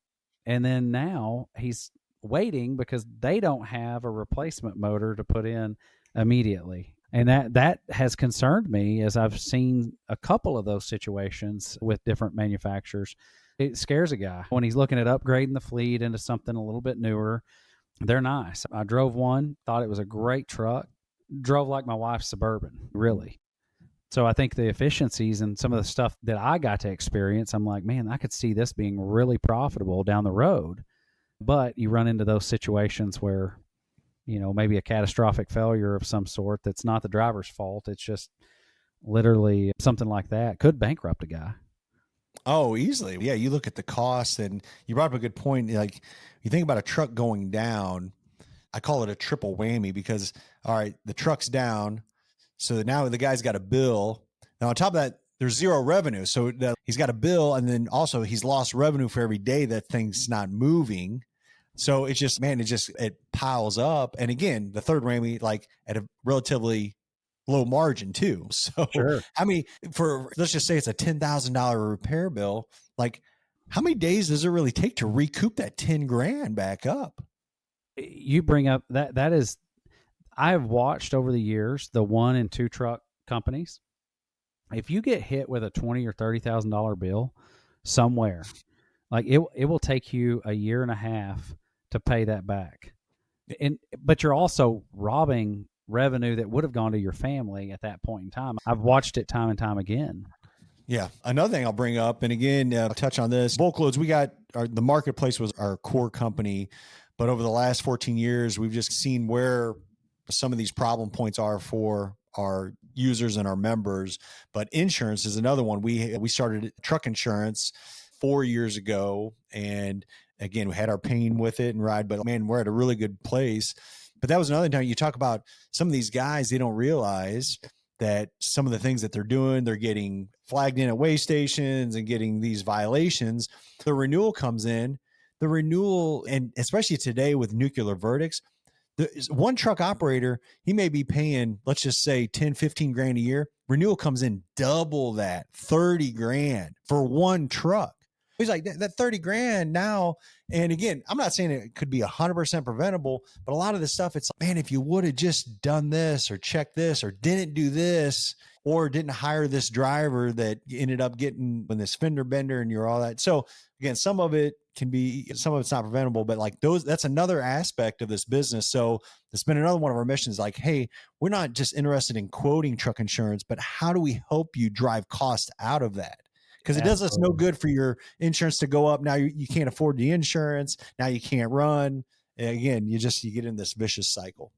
and then now he's waiting because they don't have a replacement motor to put in immediately. And that has concerned me as I've seen a couple of those situations with different manufacturers. It scares a guy when he's looking at upgrading the fleet into something a little bit newer. They're nice. I drove one, thought it was a great truck, drove like my wife's Suburban, really. So I think the efficiencies and some of the stuff that I got to experience, I'm like, man, I could see this being really profitable down the road. But you run into those situations where, maybe a catastrophic failure of some sort that's not the driver's fault. It's just literally something like that could bankrupt a guy. Oh, easily. Yeah, you look at the cost and you brought up a good point. Like you think about a truck going down, I call it a triple whammy because, all right, the truck's down. So now the guy's got a bill. Now on top of that, there's zero revenue. So he's got a bill, and then also he's lost revenue for every day that thing's not moving. So it's just, man, it piles up. And again, the third Ramey, like at a relatively low margin too. So Sure. let's just say it's a $10,000 repair bill. Like, how many days does it really take to recoup that 10 grand back up? You bring up that is, I've watched over the years the 1 and 2 truck companies. If you get hit with a $20,000 or $30,000 bill somewhere, like it will take you a year and a half to pay that back. But you're also robbing revenue that would have gone to your family at that point in time. I've watched it time and time again. Yeah. Another thing I'll bring up, and again, I'll touch on this. BulkLoads, the marketplace was our core company, but over the last 14 years, we've just seen where some of these problem points are for our users and our members. But insurance is another one. We started truck insurance 4 years ago, and again, we had our pain with it and ride, but man, we're at a really good place. But that was another time. You talk about some of these guys, they don't realize that some of the things that they're doing, they're getting flagged in at weigh stations and getting these violations. The renewal comes in, and especially today with nuclear verdicts, one truck operator, he may be paying, let's just say 10, 15 grand a year. Renewal comes in double that, 30 grand for one truck. He's like, that 30 grand now. And again, I'm not saying it could be 100% preventable, but a lot of the stuff, it's like, man, if you would have just done this or checked this or didn't do this or didn't hire this driver that ended up getting when this fender bender and you're all that. So again, some of it's not preventable, but like that's another aspect of this business. So it's been another one of our missions. Like, hey, we're not just interested in quoting truck insurance, but how do we help you drive cost out of that? Because it does us no good for your insurance to go up. Now you can't afford the insurance. Now you can't run. And again, you get in this vicious cycle.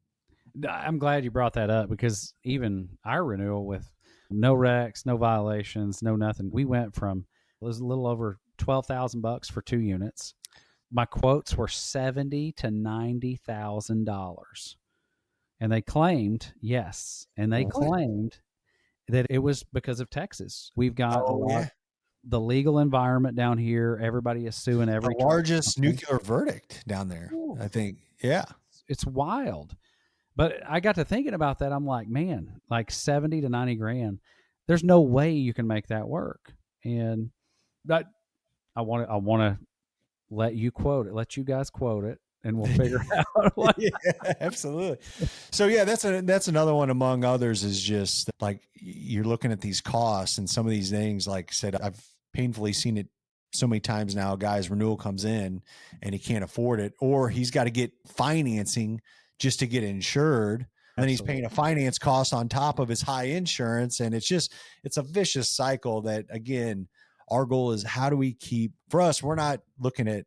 I'm glad you brought that up, because even our renewal with no wrecks, no violations, no nothing, we went from, it was a little over $12,000 for 2 units. My quotes were $70,000 to $90,000, and they claimed claimed that it was because of Texas. We've got the legal environment down here. Everybody is suing every the largest nuclear verdict down there. Ooh. I think. Yeah, it's wild. But I got to thinking about that. I'm like, man, like 70 to 90 grand. There's no way you can make that work. And that I want to let you guys quote it, and we'll figure out. Yeah, absolutely. So yeah, that's another one among others, is just like you're looking at these costs and some of these things. Like I said, I've painfully seen it so many times now. Guys, renewal comes in and he can't afford it, or he's got to get financing just to get insured. And then he's paying a finance cost on top of his high insurance. And it's a vicious cycle that, again, our goal is for us, we're not looking at,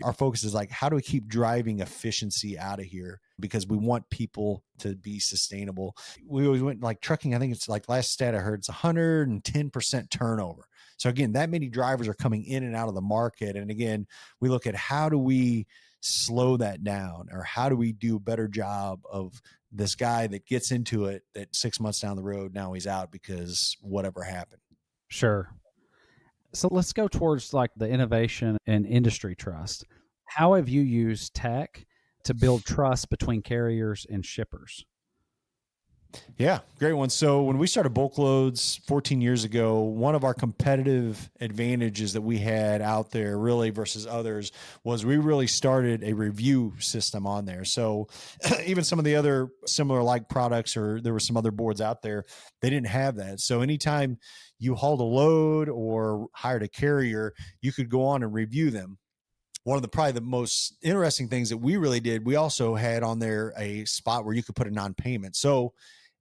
our focus is like, how do we keep driving efficiency out of here? Because we want people to be sustainable. We always went like trucking. I think it's like last stat I heard, it's 110% turnover. So again, that many drivers are coming in and out of the market. And again, we look at how do we slow that down, or how do we do a better job of this guy that gets into it, that 6 months down the road, now he's out because whatever happened. Sure. So let's go towards like the innovation and industry trust. How have you used tech to build trust between carriers and shippers? Yeah, great one. So when we started BulkLoads 14 years ago, one of our competitive advantages that we had out there really versus others was we really started a review system on there. So even some of the other similar like products, or there were some other boards out there, they didn't have that. So anytime you hauled a load or hired a carrier, you could go on and review them. One of probably the most interesting things that we really did, we also had on there a spot where you could put a non-payment. So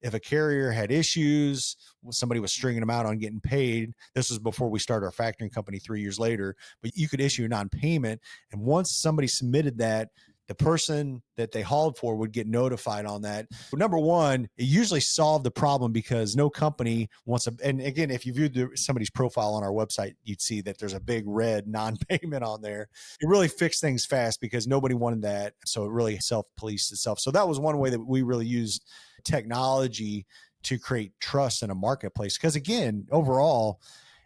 if a carrier had issues, somebody was stringing them out on getting paid. This was before we started our factoring company 3 years later, but you could issue a non-payment. And once somebody submitted that, the person that they hauled for would get notified on that. But number one, it usually solved the problem, because no company wants and again, if you viewed somebody's profile on our website, you'd see that there's a big red non-payment on there. It really fixed things fast because nobody wanted that. So it really self-policed itself. So that was one way that we really used technology to create trust in a marketplace. Because again, overall,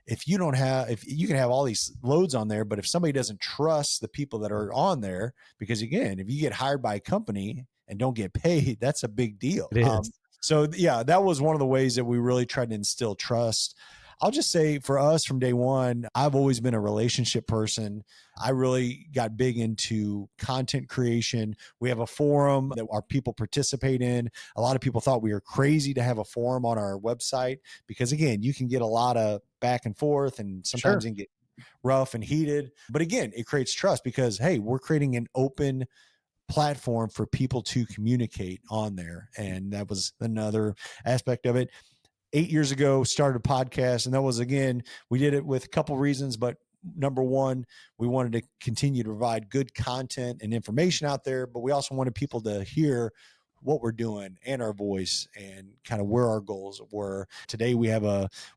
if you can have all these loads on there, but if somebody doesn't trust the people that are on there, because again, if you get hired by a company and don't get paid, that's a big deal. It is. So yeah, that was one of the ways that we really tried to instill trust. I'll just say for us from day one, I've always been a relationship person. I really got big into content creation. We have a forum that our people participate in. A lot of people thought we were crazy to have a forum on our website because, again, you can get a lot of back and forth and sometimes it can get rough and heated. But again, it creates trust because, hey, we're creating an open platform for people to communicate on there. And that was another aspect of it. 8 years ago, started a podcast. And that was, again, we did it with a couple reasons, but number one, we wanted to continue to provide good content and information out there, but we also wanted people to hear what we're doing and our voice and kind of where our goals were. Today we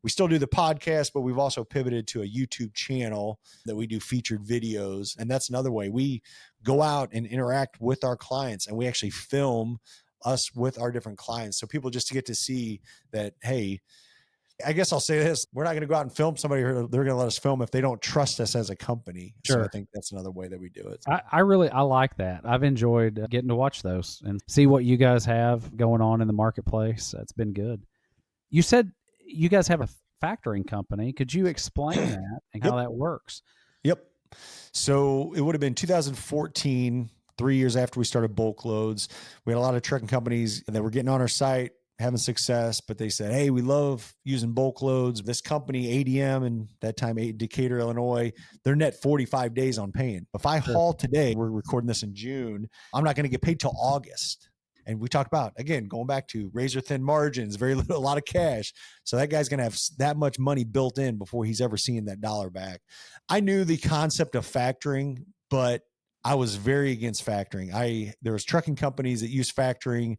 still do the podcast, but we've also pivoted to a YouTube channel that we do featured videos. And that's another way we go out and interact with our clients, and we actually film us with our different clients. So people just to get to see that, hey, I guess I'll say this, we're not going to go out and film somebody, or they're going to let us film if they don't trust us as a company. Sure. So I think that's another way that we do it. I like that. I've enjoyed getting to watch those and see what you guys have going on in the marketplace. That's been good. You said you guys have a factoring company. Could you explain that and how that works? Yep. So it would have been 2014, 3 years after we started BulkLoads. We had a lot of trucking companies that were getting on our site, having success, but they said, hey, we love using BulkLoads. This company, ADM, and that time Decatur, Illinois, they're net 45 days on paying. If I haul today, we're recording this in June, I'm not going to get paid till August. And we talked about, again, going back to razor thin margins, a lot of cash. So that guy's going to have that much money built in before he's ever seeing that dollar back. I knew the concept of factoring, but I was very against factoring. There was trucking companies that used factoring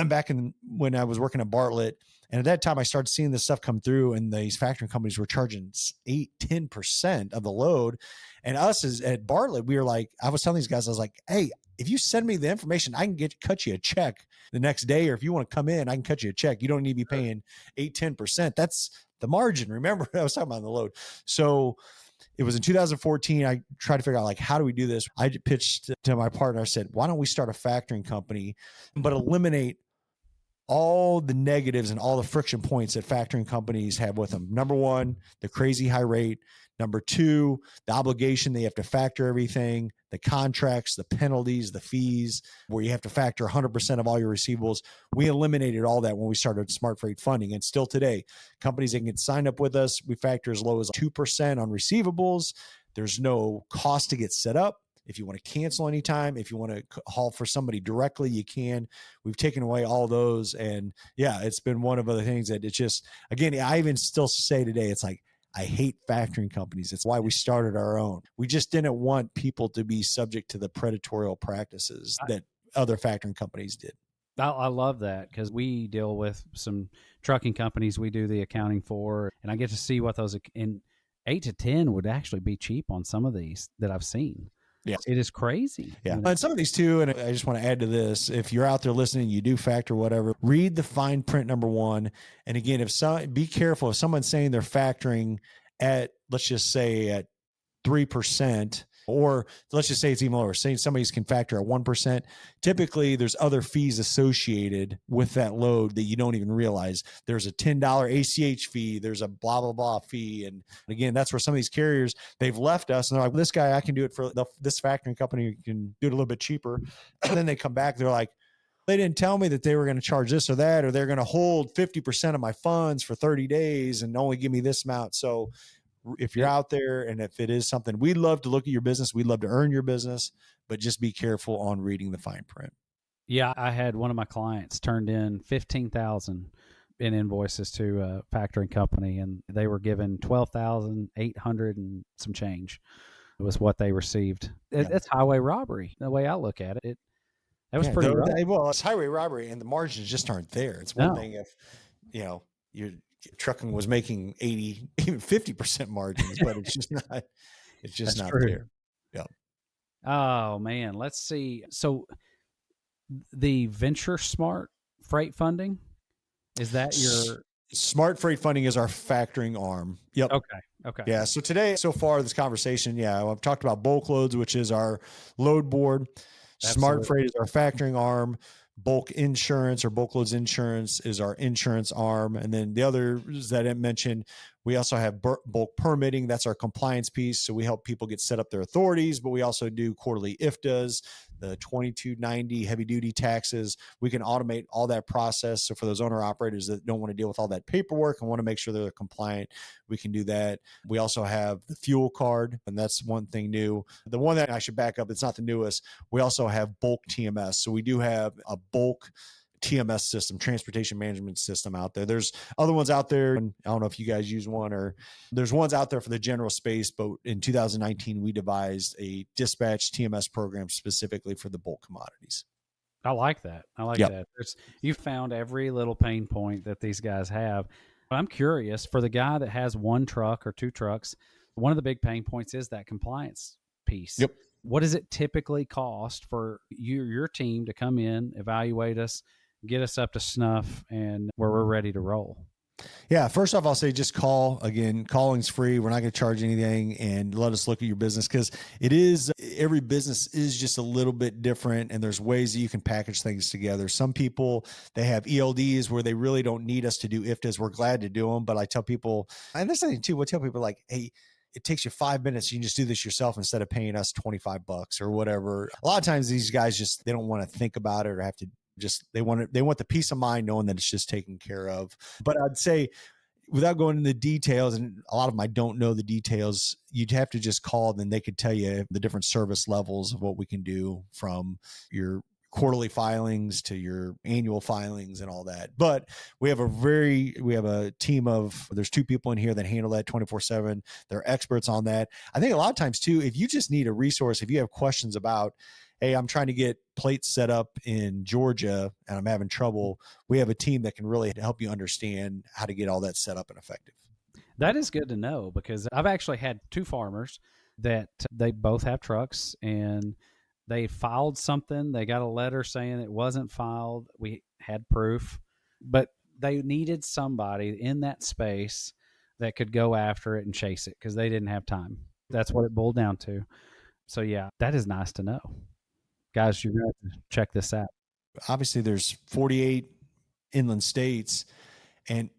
back when I was working at Bartlett. And at that time I started seeing this stuff come through, and these factoring companies were charging 8-10% of the load. And us at Bartlett, we were like, I was telling these guys, I was like, hey, if you send me the information, I can cut you a check the next day. Or if you want to come in, I can cut you a check. You don't need to be paying 8-10%. That's the margin. Remember, I was talking about the load. So it was in 2014. I tried to figure out, like, how do we do this? I pitched to my partner. I said, why don't we start a factoring company, but eliminate all the negatives and all the friction points that factoring companies have with them. Number one, the crazy high rate. Number two, the obligation, they have to factor everything, the contracts, the penalties, the fees, where you have to factor 100% of all your receivables. We eliminated all that when we started Smart Freight Funding. And still today, companies that can get signed up with us, we factor as low as 2% on receivables. There's no cost to get set up. If you want to cancel anytime, if you want to haul for somebody directly, you can. We've taken away all those. And yeah, it's been one of the things that it's just, again, I even still say today, it's like, I hate factoring companies. It's why we started our own. We just didn't want people to be subject to the predatory practices that other factoring companies did. I love that, because we deal with some trucking companies we do the accounting for, and I get to see what those, in 8 to 10 would actually be cheap on some of these that I've seen. Yeah. It is crazy. Yeah. And some of these too, and I just want to add to this, if you're out there listening, you do factor whatever, read the fine print, number one. And again, be careful if someone's saying they're factoring at, let's just say at 3%, or let's just say it's even lower, saying somebody's can factor at 1%. Typically there's other fees associated with that load that you don't even realize. There's a $10 ACH fee. There's a blah, blah, blah fee. And again, that's where some of these carriers, they've left us and they're like, this guy, I can do it for this factoring company can do it a little bit cheaper. And then they come back, they're like, they didn't tell me that they were going to charge this or that, or they're going to hold 50% of my funds for 30 days and only give me this amount. So if you're out there, and if it is something, we'd love to look at your business, we'd love to earn your business, but just be careful on reading the fine print. Yeah, I had one of my clients turned in 15,000 in invoices to a factoring company, and they were given 12,800 and some change. It was what they received. It's highway robbery. The way I look at it, that was pretty rough. Well, it's highway robbery, and the margins just aren't there. It's one thing if your trucking was making 80, even 50% margins, but it's just not. It's just not there. Yeah. Oh man, let's see. So the Venture Smart Freight Funding, Is that your Smart Freight Funding is our factoring arm. Yep. okay? Okay. Yeah. So today, so far, this conversation, I've talked about BulkLoads, which is our load board. Smart Absolutely. Freight is our factoring arm. Bulk Insurance or BulkLoads Insurance is our insurance arm. And then the others that I mentioned, we also have bulk permitting. That's our compliance piece. So we help people get set up their authorities, but we also do quarterly IFTAs, the 2290 heavy duty taxes. We can automate all that process. So for those owner operators that don't want to deal with all that paperwork and want to make sure they're compliant, we can do that. We also have the fuel card, and that's one thing new. The one that I should back up, it's not the newest. We also have bulk TMS. So we do have a bulk TMS system, transportation management system out there. There's other ones out there, and I don't know if you guys use one, or there's ones out there for the general space, but in 2019, we devised a dispatch TMS program specifically for the bulk commodities. I like that. I like Yep. that. You found every little pain point that these guys have. But I'm curious, for the guy that has one truck or two trucks, one of the big pain points is that compliance piece. Yep. What does it typically cost for your team to come in, evaluate us, get us up to snuff, and where we're ready to roll? Yeah. First off, I'll say just call. Again, calling's free. We're not going to charge anything, and let us look at your business, because every business is just a little bit different, and there's ways that you can package things together. Some people, they have ELDs where they really don't need us to do IFTAs. We're glad to do them, but I tell people, and this thing too, we'll tell people like, hey, it takes you 5 minutes. You can just do this yourself instead of paying us $25 or whatever. A lot of times these guys they don't want to think about it or have to they want the peace of mind knowing that it's just taken care of. But I'd say, without going into the details, and a lot of them I don't know the details, you'd have to just call, then they could tell you the different service levels of what we can do, from your quarterly filings to your annual filings and all that. But we have a team of, there's 2 people in here that handle that 24/7. They're experts on that. I think a lot of times too, if you just need a resource, if you have questions about, hey, I'm trying to get plates set up in Georgia and I'm having trouble, we have a team that can really help you understand how to get all that set up and effective. That is good to know, because I've actually had 2 farmers that they both have trucks, and they filed something. They got a letter saying it wasn't filed. We had proof, but they needed somebody in that space that could go after it and chase it, because they didn't have time. That's what it boiled down to. So yeah, that is nice to know. Guys, you're going to have to check this out. Obviously, there's 48 inland states, and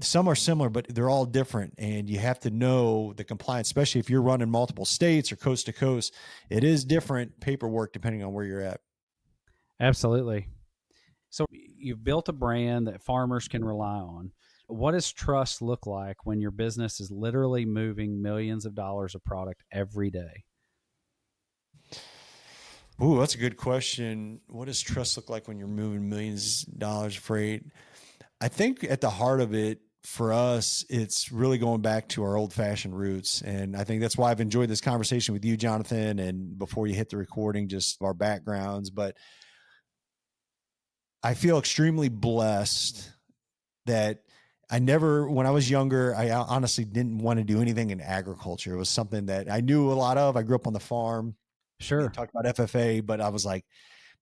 some are similar, but they're all different. And you have to know the compliance, especially if you're running multiple states or coast to coast. It is different paperwork depending on where you're at. Absolutely. So you've built a brand that farmers can rely on. What does trust look like when your business is literally moving millions of dollars of product every day? Ooh, that's a good question. What does trust look like when you're moving millions of dollars of freight? I think at the heart of it, for us, it's really going back to our old fashioned roots. And I think that's why I've enjoyed this conversation with you, Jonathon, and before you hit the recording, just our backgrounds. But I feel extremely blessed that when I was younger, I honestly didn't want to do anything in agriculture. It was something that I knew a lot of. I grew up on the farm. Sure. Talked about FFA, but I was like,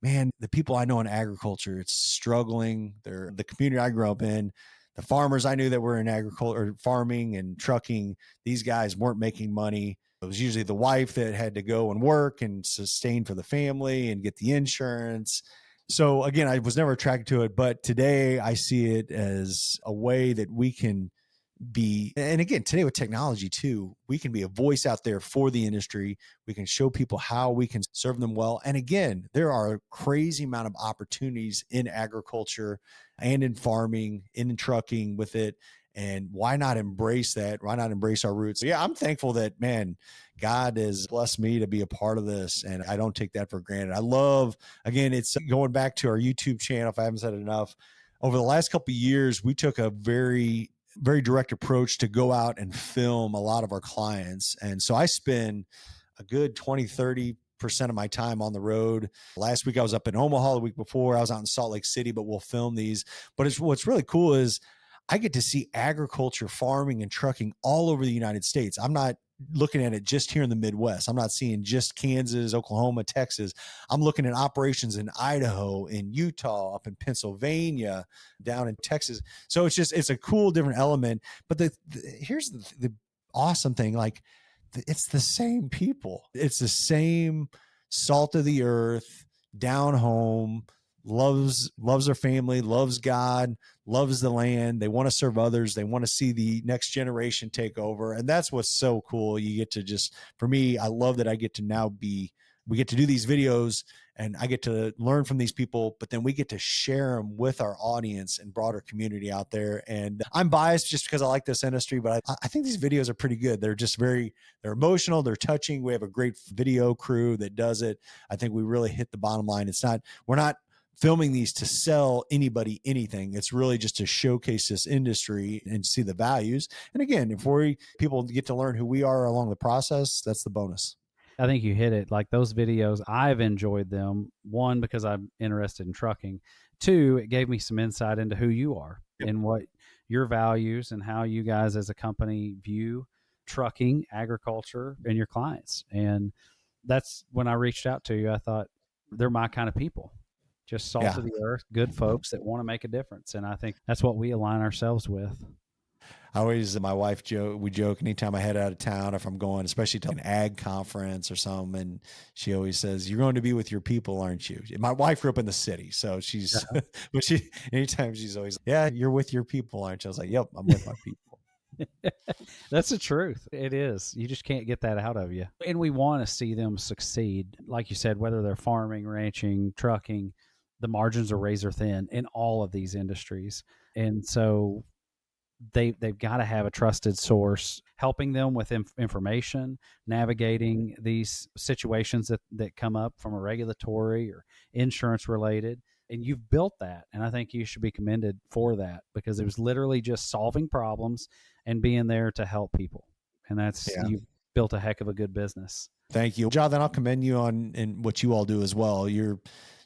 man, the people I know in agriculture, it's struggling. They're the community I grew up in. The farmers I knew that were in agriculture, farming and trucking, these guys weren't making money. It was usually the wife that had to go and work and sustain for the family and get the insurance. So again, I was never attracted to it, but today I see it as a way that we can be, and again, today with technology too, we can be a voice out there for the industry. We can show people how we can serve them well. And again, there are a crazy amount of opportunities in agriculture and in farming, in trucking with it. And why not embrace that? Why not embrace our roots? So yeah, I'm thankful that, man, God has blessed me to be a part of this. And I don't take that for granted. I love, again, it's going back to our YouTube channel. If I haven't said it enough, over the last couple of years, we took a very direct approach to go out and film a lot of our clients. And so I spend a good 20-30% of my time on the road. Last week I was up in Omaha. The week before I was out in Salt Lake City, but we'll film these. But what's really cool is I get to see agriculture, farming, and trucking all over the United States. I'm not looking at it just here in the Midwest. I'm not seeing just Kansas, Oklahoma, Texas. I'm looking at operations in Idaho, in Utah, up in Pennsylvania, down in Texas. So it's a cool different element. But here's the awesome thing. Like, it's the same people. It's the same salt of the earth, down home, loves their family, loves God, loves the land. They want to serve others. They want to see the next generation take over. And that's what's so cool. You get to just, for me, I love that I get to now we get to do these videos and I get to learn from these people, but then we get to share them with our audience and broader community out there. And I'm biased just because I like this industry, but I think these videos are pretty good. They're just they're emotional. They're touching. We have a great video crew that does it. I think we really hit the bottom line. We're not filming these to sell anybody anything. It's really just to showcase this industry and see the values. And again, if people get to learn who we are along the process, that's the bonus. I think you hit it. Like those videos, I've enjoyed them. One, because I'm interested in trucking. Two, it gave me some insight into who you are and what your values and how you guys as a company view trucking, agriculture, and your clients. And that's when I reached out to you. I thought they're my kind of people, just salt of the earth, good folks that want to make a difference. And I think that's what we align ourselves with. My wife we joke anytime I head out of town, if I'm going, especially to an ag conference or something, and she always says, "You're going to be with your people, aren't you?" My wife grew up in the city, so she's, but anytime she's always, "Yeah, you're with your people, aren't you?" I was like, "Yep, I'm with my people." That's the truth. It is. You just can't get that out of you. And we want to see them succeed. Like you said, whether they're farming, ranching, trucking, the margins are razor thin in all of these industries. And so they've got to have a trusted source helping them with information, navigating these situations that come up from a regulatory or insurance related. And you've built that. And I think you should be commended for that, because it was literally just solving problems and being there to help people. And you've built a heck of a good business. Thank you, Jonathan. I'll commend you on what you all do as well. You're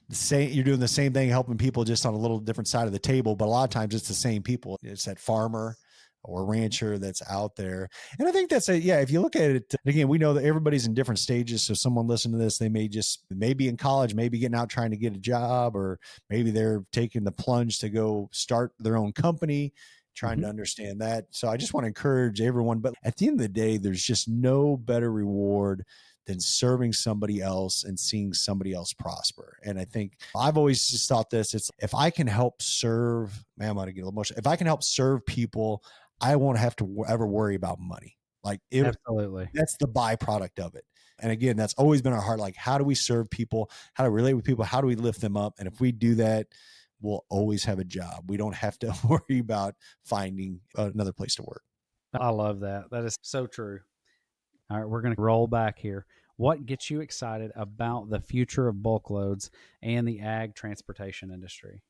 doing the same thing, helping people just on a little different side of the table, but a lot of times it's the same people. It's that farmer or rancher that's out there. And I think that's if you look at it, again, we know that everybody's in different stages. So someone listening to this, they may be in college, maybe getting out trying to get a job, or maybe they're taking the plunge to go start their own company, trying to understand that. So I just want to encourage everyone, but at the end of the day, there's just no better reward than serving somebody else and seeing somebody else prosper. And I think I've always just thought if I can help serve, man, I'm going to get a little emotional. If I can help serve people, I won't have to ever worry about money. Absolutely. That's the byproduct of it. And again, that's always been our heart. Like, how do we serve people? How do we relate with people? How do we lift them up? And if we do that, we'll always have a job. We don't have to worry about finding another place to work. I love that. That is so true. All right, we're going to roll back here. What gets you excited about the future of BulkLoads and the ag transportation industry?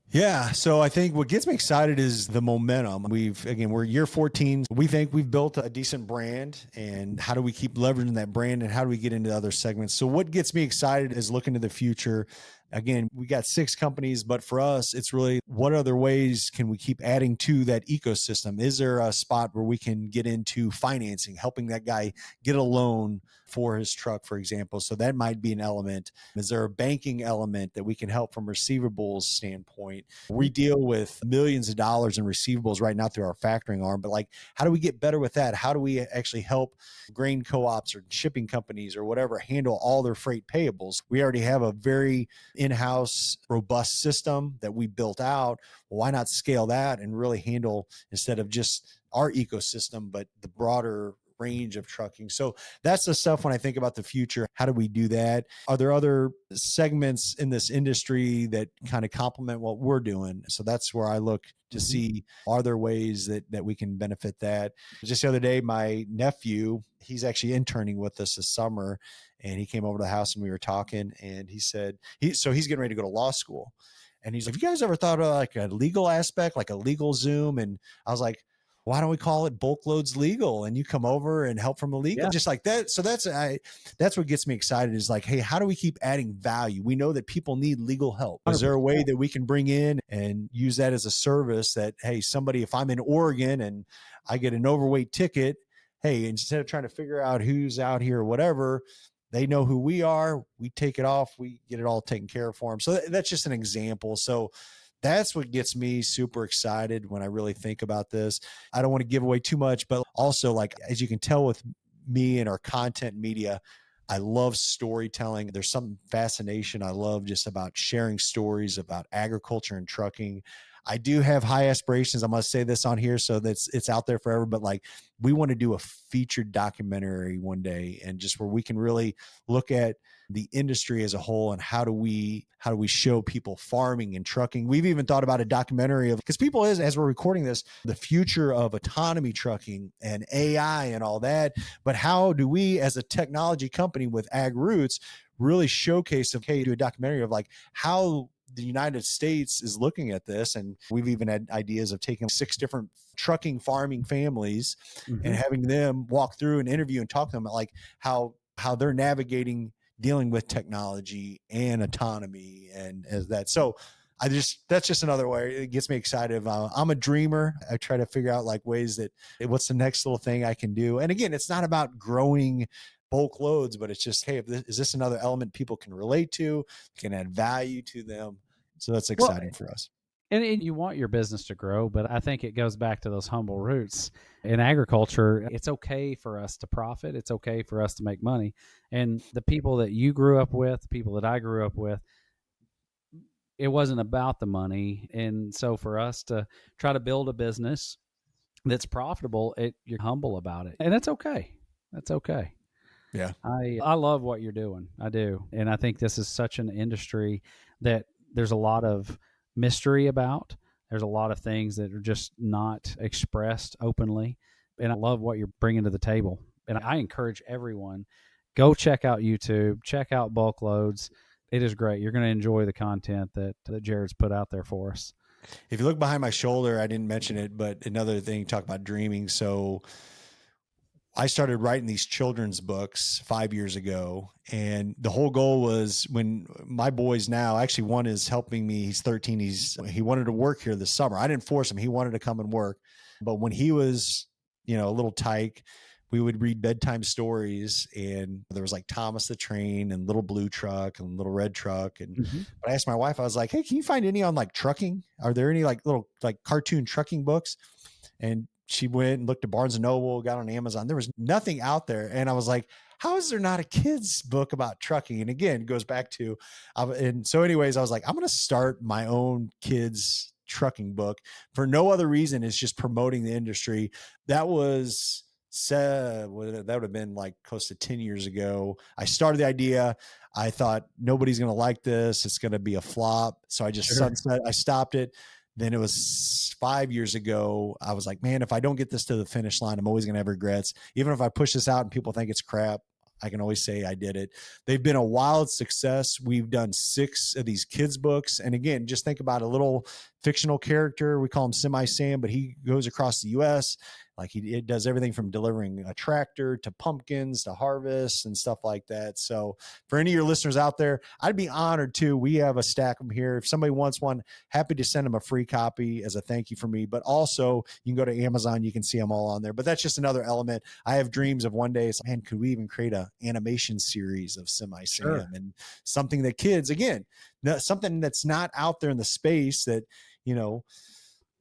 Yeah. So I think what gets me excited is the momentum. We're year 14. We think we've built a decent brand, and how do we keep leveraging that brand, and how do we get into other segments? So what gets me excited is looking to the future. Again, we got 6 companies, but for us, it's really what other ways can we keep adding to that ecosystem? Is there a spot where we can get into financing, helping that guy get a loan for his truck, for example? So that might be an element. Is there a banking element that we can help from receivables standpoint? We deal with millions of dollars in receivables right now through our factoring arm, but how do we get better with that? How do we actually help grain co-ops or shipping companies or whatever handle all their freight payables? We already have a very in-house robust system that we built out. Well, why not scale that and really handle, instead of just our ecosystem, but the broader range of trucking? So that's the stuff when I think about the future. How do we do that? Are there other segments in this industry that kind of complement what we're doing? So that's where I look to see, are there ways that we can benefit that? Just the other day, my nephew, he's actually interning with us this summer, and he came over to the house and we were talking, and he said, he's getting ready to go to law school. And he's like, have you guys ever thought of a legal aspect, like a legal Zoom? And I was like, why don't we call it BulkLoads Legal, and you come over and help from a legal, just like that. So that's what gets me excited, is hey, how do we keep adding value? We know that people need legal help. Is there a way that we can bring in and use that as a service that, hey, if I'm in Oregon and I get an overweight ticket, hey, instead of trying to figure out who's out here or whatever, they know who we are. We take it off. We get it all taken care of for them. So that's just an example. So that's what gets me super excited when I really think about this. I don't want to give away too much, but also, like, as you can tell with me and our content media, I love storytelling. There's some fascination I love just about sharing stories about agriculture and trucking. I do have high aspirations. I must say this on here so that it's out there forever, but like, we want to do a featured documentary one day, and just where we can really look at the industry as a whole and how do we show people farming and trucking. We've even thought about a documentary of, because people, as we're recording this, the future of autonomy trucking and AI and all that, but how do we as a technology company with ag roots really showcase of, hey, do a documentary of like how the United States is looking at this. And we've even had ideas of taking 6 different trucking farming families and having them walk through and interview and talk to them about like how they're navigating dealing with technology and autonomy and as that. So that's just another way it gets me excited. I'm a dreamer. I try to figure out like ways that what's the next little thing I can do. And again, it's not about growing bulk loads, but it's just, hey, is this another element people can relate to, can add value to them? So that's exciting for us. And you want your business to grow, but I think it goes back to those humble roots. In agriculture, it's okay for us to profit. It's okay for us to make money. And the people that you grew up with, the people that I grew up with, it wasn't about the money. And so for us to try to build a business that's profitable, you're humble about it. And that's okay. That's okay. Yeah. I love what you're doing. I do. And I think this is such an industry that there's a lot of mystery about. There's a lot of things that are just not expressed openly. And I love what you're bringing to the table. And I encourage everyone, go check out YouTube, check out BulkLoads. It is great. You're going to enjoy the content that Jared's put out there for us. If you look behind my shoulder, I didn't mention it, but another thing, talk about dreaming. So I started writing these children's books 5 years ago. And the whole goal was, when my boys now, actually one is helping me. He's 13. He wanted to work here this summer. I didn't force him. He wanted to come and work. But when he was, a little tyke, we would read bedtime stories, and there was like Thomas the Train and Little Blue Truck and Little Red Truck. And but I asked my wife, I was like, hey, can you find any on like trucking? Are there any like little like cartoon trucking books? And she went and looked at Barnes and Noble, got on Amazon. There was nothing out there. And I was like, how is there not a kid's book about trucking? And again, it goes back to, and so anyways, I was like, I'm going to start my own kids trucking book for no other reason. It's just promoting the industry. That was that would have been like close to 10 years ago. I started the idea. I thought nobody's going to like this. It's going to be a flop. So I just I stopped it. Then it was 5 years ago. I was like, man, if I don't get this to the finish line, I'm always going to have regrets. Even if I push this out and people think it's crap, I can always say I did it. They've been a wild success. We've done 6 of these kids books. And again, just think about a little fictional character. We call him Semi Sam, but he goes across the US. Like it does everything from delivering a tractor to pumpkins to harvest and stuff like that. So for any of your listeners out there, I'd be honored too. We have a stack of them here. If somebody wants one, happy to send them a free copy as a thank you for me. But also you can go to Amazon. You can see them all on there. But that's just another element. I have dreams of one day, it's, man, could we even create an animation series of Semi Sam and something that kids, again, something that's not out there in the space that,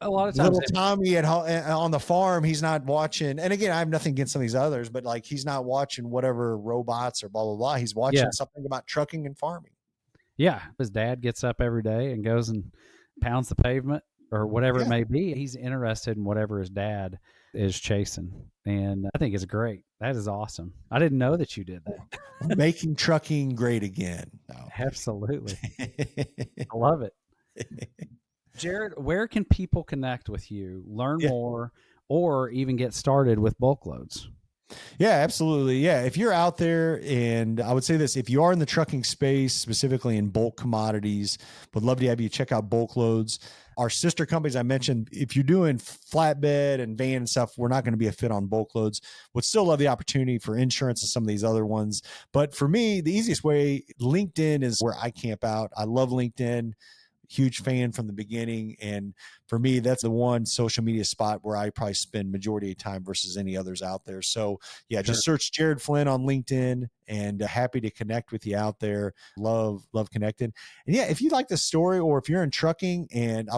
a lot of times, little Tommy on the farm, he's not watching. And again, I have nothing against some of these others, but like, he's not watching whatever robots or blah, blah, blah. He's watching something about trucking and farming. Yeah. His dad gets up every day and goes and pounds the pavement or whatever it may be. He's interested in whatever his dad is chasing. And I think it's great. That is awesome. I didn't know that you did that. Making trucking great again. No. Absolutely. I love it. Jared, where can people connect with you, learn more, or even get started with BulkLoads? Yeah, absolutely. Yeah. If you're out there, and I would say this, if you are in the trucking space, specifically in bulk commodities, would love to have you check out BulkLoads. Our sister companies I mentioned, if you're doing flatbed and van and stuff, we're not going to be a fit on BulkLoads. Would still love the opportunity for insurance and some of these other ones. But for me, the easiest way, LinkedIn is where I camp out. I love LinkedIn. huge fan from the beginning. And for me, that's the one social media spot where I probably spend majority of time versus any others out there. So yeah, Sure. just search Jared Flinn on LinkedIn, and happy to connect with you out there. Love connecting. And yeah, if you like this story, or if you're in trucking, and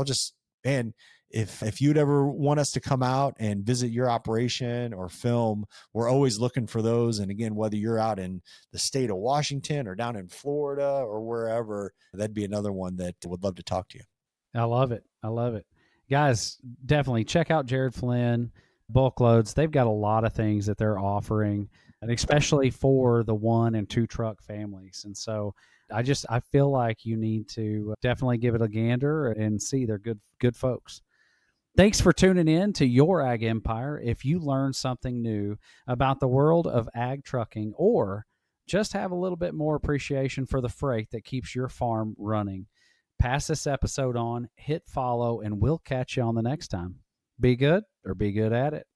man, if you'd ever want us to come out and visit your operation or film, we're always looking for those. And again, whether you're out in the state of Washington or down in Florida or wherever, that'd be another one that would love to talk to you. I love it. I love it. Guys, definitely check out Jared Flinn, BulkLoads. They've got a lot of things that they're offering, and especially for the 1 and 2 truck families. And so I feel like you need to definitely give it a gander and see they're good folks. Thanks for tuning in to Your Ag Empire. If you learned something new about the world of ag trucking, or just have a little bit more appreciation for the freight that keeps your farm running, pass this episode on, hit follow, and we'll catch you on the next time. Be good, or be good at it.